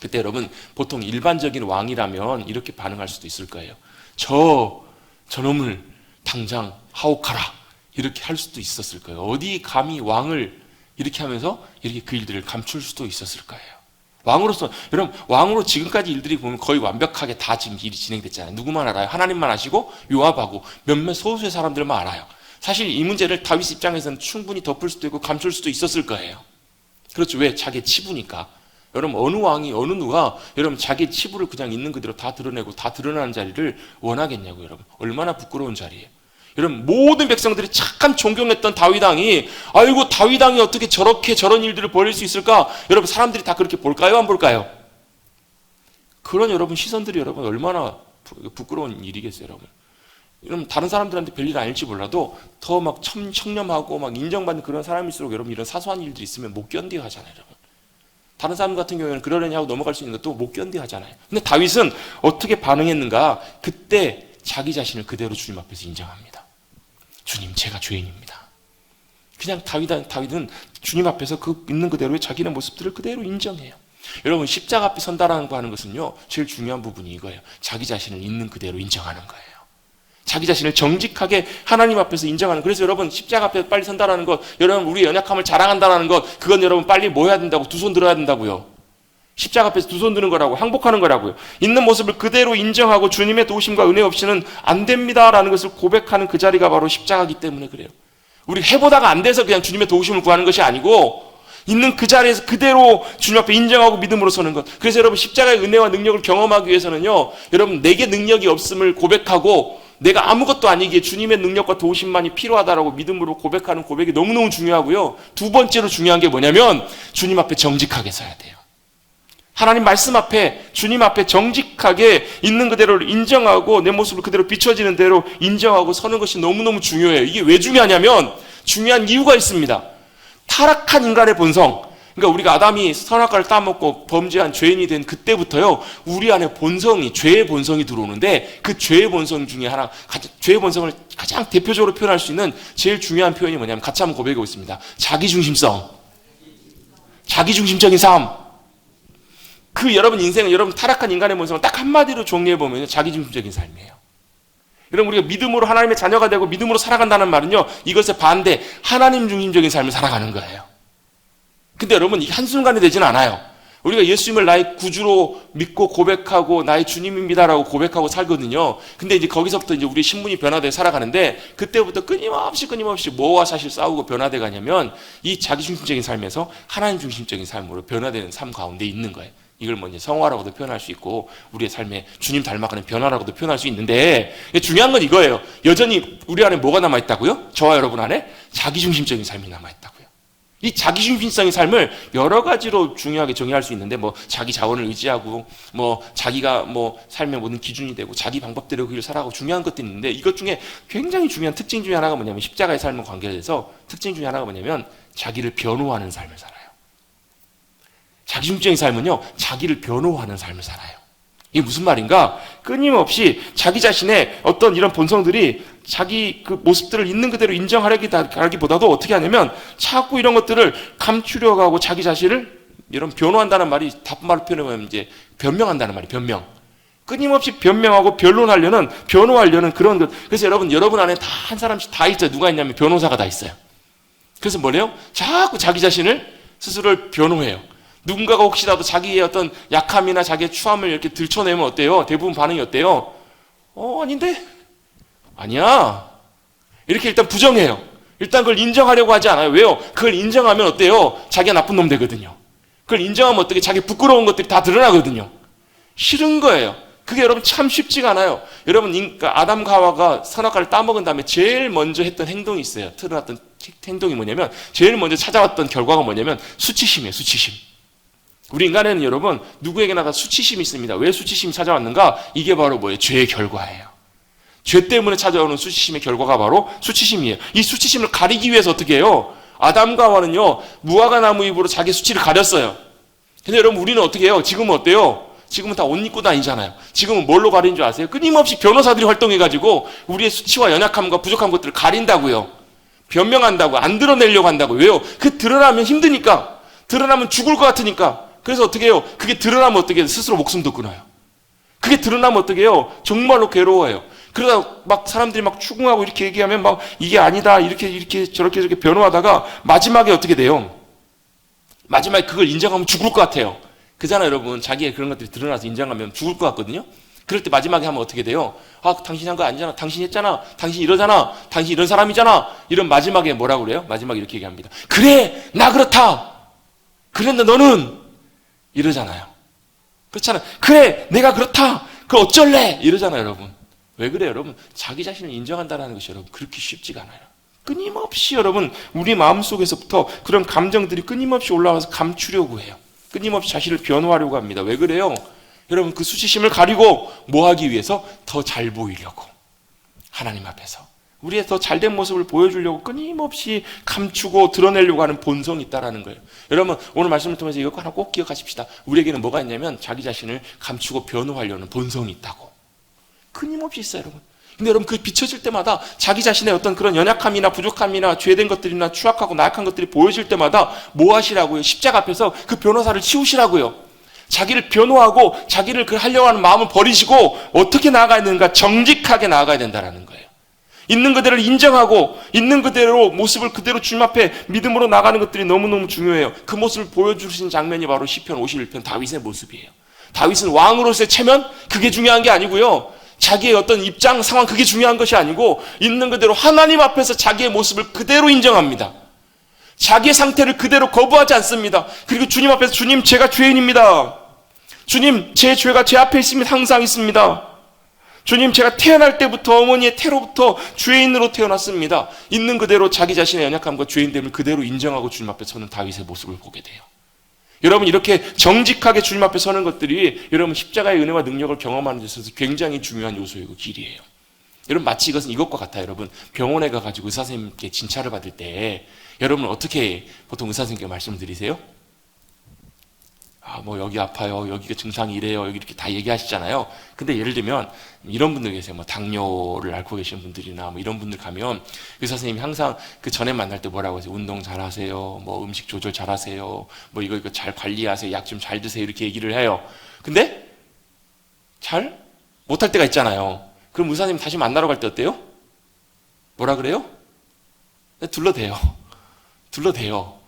그때 여러분 보통 일반적인 왕이라면 이렇게 반응할 수도 있을 거예요. 저놈을 당장 하옥하라 이렇게 할 수도 있었을 거예요. 어디 감히 왕을 이렇게 하면서 이렇게 그 일들을 감출 수도 있었을 거예요. 왕으로서 여러분 왕으로 지금까지 일들이 보면 거의 완벽하게 다 지금 일이 진행됐잖아요. 누구만 알아요? 하나님만 아시고 요압하고 몇몇 소수의 사람들만 알아요. 사실 이 문제를 다윗 입장에서는 충분히 덮을 수도 있고 감출 수도 있었을 거예요. 그렇죠. 왜? 자기의 치부니까. 여러분 어느 왕이 어느 누가 여러분 자기의 치부를 그냥 있는 그대로 다 드러내고 다 드러나는 자리를 원하겠냐고요. 여러분 얼마나 부끄러운 자리예요. 여러분 모든 백성들이 착한 존경했던 다윗 왕이 아이고 다윗 왕이 어떻게 저렇게 저런 일들을 벌일 수 있을까? 여러분 사람들이 다 그렇게 볼까요? 안 볼까요? 그런 여러분 시선들이 여러분 얼마나 부끄러운 일이겠어요. 여러분 다른 사람들한테 별일 아닐지 몰라도 더 막 청렴하고 막 인정받는 그런 사람일수록 여러분 이런 사소한 일들이 있으면 못 견뎌 하잖아요. 여러분 다른 사람 같은 경우에는 그러려니 하고 넘어갈 수 있는 것도 못 견뎌 하잖아요. 근데 다윗은 어떻게 반응했는가? 그때 자기 자신을 그대로 주님 앞에서 인정합니다. 주님 제가 죄인입니다. 그냥 다윗은 주님 앞에서 그 있는 그대로의 자기의 모습들을 그대로 인정해요. 여러분 십자가 앞에 선다라는 거 하는 것은요 제일 중요한 부분이 이거예요. 자기 자신을 있는 그대로 인정하는 거예요. 자기 자신을 정직하게 하나님 앞에서 인정하는. 그래서 여러분 십자가 앞에 빨리 선다라는 것, 여러분 우리 연약함을 자랑한다라는 것, 그건 여러분 빨리 뭐 해야 된다고? 두 손 들어야 된다고요. 십자가 앞에서 두 손 드는 거라고, 항복하는 거라고요. 있는 모습을 그대로 인정하고 주님의 도우심과 은혜 없이는 안 됩니다라는 것을 고백하는 그 자리가 바로 십자가이기 때문에 그래요. 우리 해보다가 안 돼서 그냥 주님의 도우심을 구하는 것이 아니고 있는 그 자리에서 그대로 주님 앞에 인정하고 믿음으로 서는 것. 그래서 여러분 십자가의 은혜와 능력을 경험하기 위해서는요, 여러분 내게 능력이 없음을 고백하고 내가 아무것도 아니기에 주님의 능력과 도우심만이 필요하다라고 믿음으로 고백하는 고백이 너무너무 중요하고요. 두 번째로 중요한 게 뭐냐면 주님 앞에 정직하게 서야 돼요. 하나님 말씀 앞에 주님 앞에 정직하게 있는 그대로를 인정하고 내 모습을 그대로 비춰지는 대로 인정하고 서는 것이 너무너무 중요해요. 이게 왜 중요하냐면 중요한 이유가 있습니다. 타락한 인간의 본성, 그러니까 우리가 아담이 선악과를 따먹고 범죄한 죄인이 된 그때부터요 우리 안에 본성이, 죄의 본성이 들어오는데 그 죄의 본성 중에 하나, 죄의 본성을 가장 대표적으로 표현할 수 있는 제일 중요한 표현이 뭐냐면 같이 한번 고백해 보겠습니다. 자기중심성, 자기중심적인 삶. 그 여러분 인생은 여러분 타락한 인간의 본성을 딱 한마디로 정리해 보면 자기중심적인 삶이에요. 여러분 우리가 믿음으로 하나님의 자녀가 되고 믿음으로 살아간다는 말은요 이것의 반대, 하나님 중심적인 삶을 살아가는 거예요. 근데 여러분 이게 한순간에 되진 않아요. 우리가 예수님을 나의 구주로 믿고 고백하고 나의 주님입니다라고 고백하고 살거든요. 근데 이제 거기서부터 이제 우리 신분이 변화돼 살아가는데 그때부터 끊임없이 뭐와 사실 싸우고 변화돼 가냐면 이 자기중심적인 삶에서 하나님 중심적인 삶으로 변화되는 삶 가운데 있는 거예요. 이걸 뭐 이제 성화라고도 표현할 수 있고 우리의 삶에 주님 닮아가는 변화라고도 표현할 수 있는데 중요한 건 이거예요. 여전히 우리 안에 뭐가 남아있다고요? 저와 여러분 안에 자기중심적인 삶이 남아있다고요. 이 자기중심성의 삶을 여러 가지로 중요하게 정의할 수 있는데, 뭐 자기 자원을 의지하고, 뭐 자기가 뭐 삶의 모든 기준이 되고, 자기 방법대로 그 일을 살아가고 중요한 것도 있는데, 이것 중에 굉장히 중요한 특징 중에 하나가 뭐냐면, 십자가의 삶과 관계돼서 특징 중에 하나가 뭐냐면 자기를 변호하는 삶을 살아요. 자기중심적인 삶은요, 자기를 변호하는 삶을 살아요. 이게 무슨 말인가? 끊임없이 자기 자신의 어떤 이런 본성들이 자기 그 모습들을 있는 그대로 인정하기보다도 어떻게 하냐면 자꾸 이런 것들을 감추려고 하고 자기 자신을 이런 변호한다는 말이 나쁜 말로 표현하면 이제 변명한다는 말이에요. 변명. 끊임없이 변명하고 변호하려는 그런 것. 그래서 여러분 안에 다 한 사람씩 다 있어요. 누가 있냐면 변호사가 다 있어요. 그래서 뭐래요? 자꾸 자기 자신을 스스로를 변호해요. 누군가가 혹시라도 자기의 어떤 약함이나 자기의 추함을 이렇게 들춰내면 어때요? 대부분 반응이 어때요? 아닌데? 아니야. 이렇게 일단 부정해요. 일단 그걸 인정하려고 하지 않아요. 왜요? 그걸 인정하면 어때요? 자기가 나쁜 놈 되거든요. 그걸 인정하면 어떻게 자기 부끄러운 것들이 다 드러나거든요. 싫은 거예요. 그게 여러분 참 쉽지가 않아요. 여러분, 아담과 하와가 선악과를 따먹은 다음에 제일 먼저 했던 행동이 있어요. 틀어놨던 행동이 뭐냐면, 제일 먼저 찾아왔던 결과가 뭐냐면 수치심이에요. 수치심. 우리 인간에는 여러분 누구에게나 다 수치심이 있습니다. 왜 수치심이 찾아왔는가? 이게 바로 뭐예요? 죄의 결과예요. 죄 때문에 찾아오는 수치심의 결과가 바로 수치심이에요. 이 수치심을 가리기 위해서 어떻게 해요? 아담과 하와는요, 무화과 나무 잎으로 자기 수치를 가렸어요. 근데 여러분, 우리는 어떻게 해요? 지금은 어때요? 지금은 다 옷 입고 다니잖아요. 지금은 뭘로 가리는 줄 아세요? 끊임없이 변호사들이 활동해가지고 우리의 수치와 연약함과 부족한 것들을 가린다고요. 변명한다고, 안 드러내려고 한다고. 왜요? 그 드러나면 힘드니까. 드러나면 죽을 것 같으니까. 그래서 어떻게 해요? 그게 드러나면 어떻게 해요? 스스로 목숨도 끊어요. 그게 드러나면 어떻게 해요? 정말로 괴로워해요. 그러다 막 사람들이 막 추궁하고 이렇게 얘기하면 막 이게 아니다, 이렇게 저렇게 변호하다가 마지막에 어떻게 돼요? 마지막에 그걸 인정하면 죽을 것 같아요. 그잖아요, 여러분. 자기의 그런 것들이 드러나서 인정하면 죽을 것 같거든요. 그럴 때 마지막에 하면 어떻게 돼요? 당신이 한 거 아니잖아. 당신이 했잖아. 당신이 이러잖아. 당신이 이런 사람이잖아. 이런 마지막에 뭐라고 그래요? 마지막에 이렇게 얘기합니다. 그래, 나 그렇다. 그런데 너는 이러잖아요. 그렇잖아요. 그래, 내가 그렇다. 그럼 어쩔래? 이러잖아요, 여러분. 왜 그래요, 여러분? 자기 자신을 인정한다는 것이 여러분 그렇게 쉽지가 않아요. 끊임없이 여러분 우리 마음속에서부터 그런 감정들이 끊임없이 올라와서 감추려고 해요. 끊임없이 자신을 변호하려고 합니다. 왜 그래요? 여러분, 그 수치심을 가리고 뭐 하기 위해서? 더 잘 보이려고. 하나님 앞에서 우리의 더 잘된 모습을 보여주려고 끊임없이 감추고 드러내려고 하는 본성이 있다는 거예요. 여러분, 오늘 말씀을 통해서 이거 하나 꼭 기억하십시다. 우리에게는 뭐가 있냐면 자기 자신을 감추고 변호하려는 본성이 있다고. 끊임없이 있어요, 여러분. 근데 여러분, 그 비춰질 때마다 자기 자신의 어떤 그런 연약함이나 부족함이나 죄된 것들이나 추악하고 나약한 것들이 보여질 때마다 뭐 하시라고요? 십자가 앞에서 그 변호사를 치우시라고요. 자기를 변호하고 자기를 그 하려고 하는 마음을 버리시고 어떻게 나아가야 되는가? 정직하게 나아가야 된다는 거예요. 있는 그대로를 인정하고 있는 그대로 모습을 그대로 주님 앞에 믿음으로 나가는 것들이 너무너무 중요해요. 그 모습을 보여주신 장면이 바로 시편 51편 다윗의 모습이에요. 다윗은 왕으로서의 체면? 그게 중요한 게 아니고요. 자기의 어떤 입장, 상황, 그게 중요한 것이 아니고 있는 그대로 하나님 앞에서 자기의 모습을 그대로 인정합니다. 자기의 상태를 그대로 거부하지 않습니다. 그리고 주님 앞에서 주님, 제가 죄인입니다. 주님, 제 죄가 제 앞에 있습니다. 항상 있습니다. 주님, 제가 태어날 때부터 어머니의 태로부터 죄인으로 태어났습니다. 있는 그대로 자기 자신의 연약함과 죄인됨을 그대로 인정하고 주님 앞에 서는 다윗의 모습을 보게 돼요. 여러분, 이렇게 정직하게 주님 앞에 서는 것들이 여러분 십자가의 은혜와 능력을 경험하는 데 있어서 굉장히 중요한 요소이고 길이에요. 여러분, 마치 이것은 이것과 같아요. 여러분, 병원에 가가지고 의사 선생님께 진찰을 받을 때 여러분 어떻게 보통 의사 선생님께 말씀을 드리세요? 뭐 여기 아파요, 여기가 증상이 이래요, 여기 이렇게 다 얘기하시잖아요. 근데 예를 들면 이런 분들 계세요. 뭐 당뇨를 앓고 계신 분들이나 뭐 이런 분들 가면 의사 선생님이 항상 그 전에 만날 때 뭐라고 하세요? 운동 잘 하세요, 뭐 음식 조절 잘 하세요, 뭐 이거 잘 관리하세요, 약 좀 잘 드세요, 이렇게 얘기를 해요. 근데 잘 못할 때가 있잖아요. 그럼 의사 선생님 다시 만나러 갈 때 어때요? 뭐라 그래요? 둘러대요.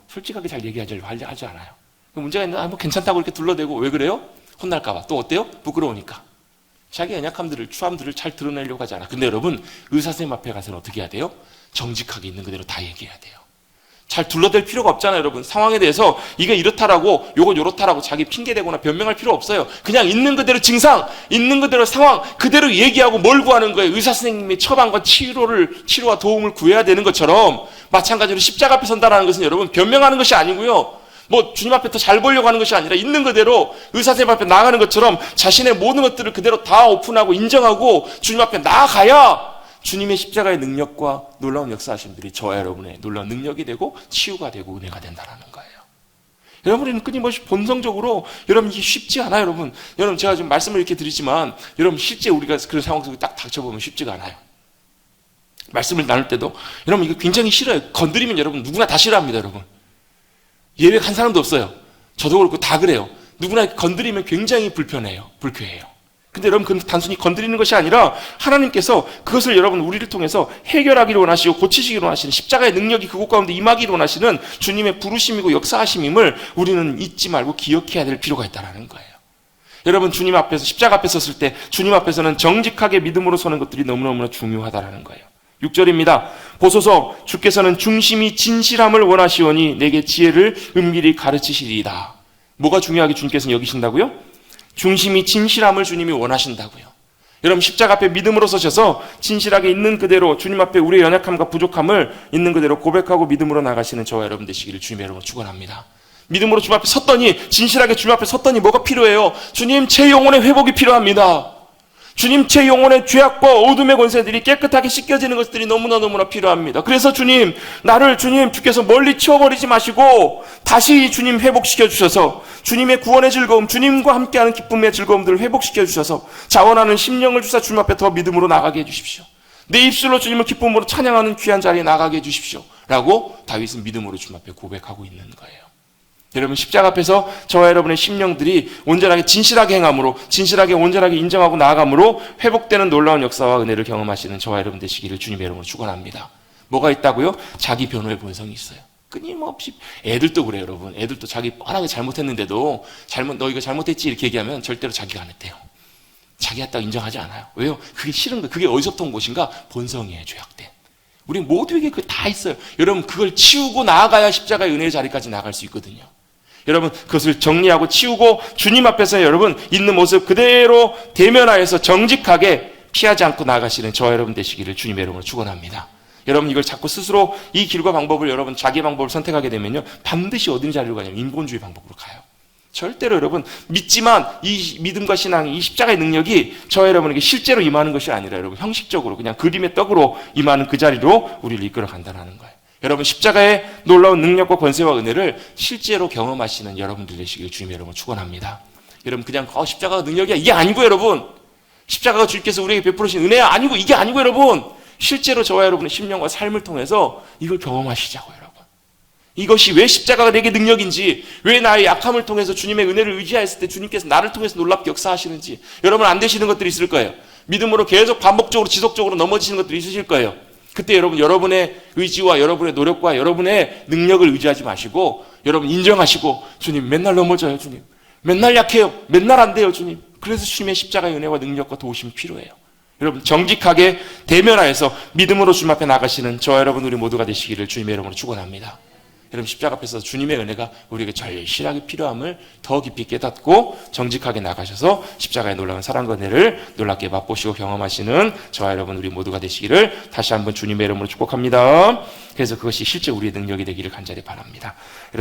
솔직하게 잘 얘기하지 않아요. 문제가 있는데 뭐 괜찮다고 이렇게 둘러대고. 왜 그래요? 혼날까봐. 또 어때요? 부끄러우니까. 자기 연약함들을, 추함들을 잘 드러내려고 하지 않아. 근데 여러분, 의사 선생님 앞에 가서는 어떻게 해야 돼요? 정직하게 있는 그대로 다 얘기해야 돼요. 잘 둘러댈 필요가 없잖아요, 여러분. 상황에 대해서 이게 이렇다라고, 요건 요렇다라고 자기 핑계대거나 변명할 필요 없어요. 그냥 있는 그대로 증상, 있는 그대로 상황, 그대로 얘기하고 뭘 구하는 거예요? 의사 선생님이 처방과 치료와 도움을 구해야 되는 것처럼 마찬가지로 십자가 앞에 선다라는 것은 여러분 변명하는 것이 아니고요. 뭐 주님 앞에 더 잘 보려고 하는 것이 아니라 있는 그대로 의사선생님 앞에 나아가는 것처럼 자신의 모든 것들을 그대로 다 오픈하고 인정하고 주님 앞에 나아가야 주님의 십자가의 능력과 놀라운 역사하심들이 저와 여러분의 놀라운 능력이 되고 치유가 되고 은혜가 된다는 거예요. 여러분은 끊임없이 본성적으로 여러분 이게 쉽지 않아요. 여러분 제가 지금 말씀을 이렇게 드리지만 여러분 실제 우리가 그런 상황 속에 딱 닥쳐보면 쉽지가 않아요. 말씀을 나눌 때도 여러분 이거 굉장히 싫어요. 건드리면 여러분 누구나 다 싫어합니다. 여러분 예외한 사람도 없어요. 저도 그렇고 다 그래요. 누구나 건드리면 굉장히 불편해요. 불쾌해요. 근데 여러분 그건 단순히 건드리는 것이 아니라 하나님께서 그것을 여러분 우리를 통해서 해결하기를 원하시고 고치시기를 원하시는 십자가의 능력이 그곳 가운데 임하기를 원하시는 주님의 부르심이고 역사하심임을 우리는 잊지 말고 기억해야 될 필요가 있다는 거예요. 여러분 주님 앞에서 십자가 앞에 섰을 때 주님 앞에서는 정직하게 믿음으로 서는 것들이 너무너무나 중요하다는 거예요. 6절입니다. 보소서 주께서는 중심이 진실함을 원하시오니 내게 지혜를 은밀히 가르치시리이다. 뭐가 중요하게 주님께서는 여기신다고요? 중심이 진실함을 주님이 원하신다고요. 여러분 십자가 앞에 믿음으로 서셔서 진실하게 있는 그대로 주님 앞에 우리의 연약함과 부족함을 있는 그대로 고백하고 믿음으로 나가시는 저와 여러분 되시기를 주님의 이름으로 축원합니다. 믿음으로 주님 앞에 섰더니 진실하게 주님 앞에 섰더니 뭐가 필요해요? 주님 제 영혼의 회복이 필요합니다. 주님 제 영혼의 죄악과 어둠의 권세들이 깨끗하게 씻겨지는 것들이 너무나 필요합니다. 그래서 주님 나를 주께서 멀리 치워버리지 마시고 다시 주님 회복시켜 주셔서 주님의 구원의 즐거움 주님과 함께하는 기쁨의 즐거움들을 회복시켜 주셔서 자원하는 심령을 주사 주님 앞에 더 믿음으로 나가게 해주십시오. 내 입술로 주님을 기쁨으로 찬양하는 귀한 자리에 나가게 해주십시오 라고 다윗은 믿음으로 주님 앞에 고백하고 있는 거예요. 여러분 십자가 앞에서 저와 여러분의 심령들이 온전하게 진실하게 행함으로 진실하게 온전하게 인정하고 나아감으로 회복되는 놀라운 역사와 은혜를 경험하시는 저와 여러분 되시기를 주님의 이름으로 축원합니다. 뭐가 있다고요? 자기 변호의 본성이 있어요. 끊임없이 애들도 그래요. 여러분 애들도 자기 뻔하게 잘못했는데도 너 이거 잘못했지 이렇게 얘기하면 절대로 자기가 안 했대요. 자기 했다고 인정하지 않아요. 왜요? 그게 싫은 거예요. 그게 어디서부터 온 것인가? 본성이에요. 죄악된. 우리 모두에게 그게 다 있어요. 여러분 그걸 치우고 나아가야 십자가의 은혜의 자리까지 나갈 수 있거든요. 여러분 그것을 정리하고 치우고 주님 앞에서 여러분 있는 모습 그대로 대면하여서 정직하게 피하지 않고 나아가시는 저와 여러분 되시기를 주님의 이름으로 축원합니다. 여러분 이걸 자꾸 스스로 이 길과 방법을 여러분 자기 방법을 선택하게 되면요 반드시 어떤 자리로 가냐면 인본주의 방법으로 가요. 절대로 여러분 믿지만 이 믿음과 신앙이 이 십자가의 능력이 저와 여러분에게 실제로 임하는 것이 아니라 여러분 형식적으로 그냥 그림의 떡으로 임하는 그 자리로 우리를 이끌어 간다는 거예요. 여러분 십자가의 놀라운 능력과 권세와 은혜를 실제로 경험하시는 여러분들 되시길 주님의 이름으로 축원합니다. 여러분 그냥 십자가가 능력이야 이게 아니고 여러분 십자가가 주님께서 우리에게 베풀으신 은혜야 아니고 이게 아니고 여러분 실제로 저와 여러분의 심령과 삶을 통해서 이걸 경험하시자고요. 여러분 이것이 왜 십자가가 내게 능력인지 왜 나의 약함을 통해서 주님의 은혜를 의지하였을 때 주님께서 나를 통해서 놀랍게 역사하시는지 여러분 안 되시는 것들이 있을 거예요. 믿음으로 계속 반복적으로 지속적으로 넘어지시는 것들이 있으실 거예요. 그때 여러분의 의지와 여러분의 노력과 여러분의 능력을 의지하지 마시고 여러분 인정하시고 주님 맨날 넘어져요. 주님 맨날 약해요. 맨날 안 돼요. 주님 그래서 주님의 십자가의 은혜와 능력과 도우심이 필요해요. 여러분 정직하게 대면하여서 믿음으로 주님 앞에 나가시는 저와 여러분 우리 모두가 되시기를 주님의 이름으로 축원합니다. 여러분 십자가 앞에서 주님의 은혜가 우리에게 절실하게 필요함을 더 깊이 깨닫고 정직하게 나가셔서 십자가의 놀라운 사랑과 은혜를 놀랍게 맛보시고 경험하시는 저와 여러분 우리 모두가 되시기를 다시 한번 주님의 이름으로 축복합니다. 그래서 그것이 실제 우리의 능력이 되기를 간절히 바랍니다.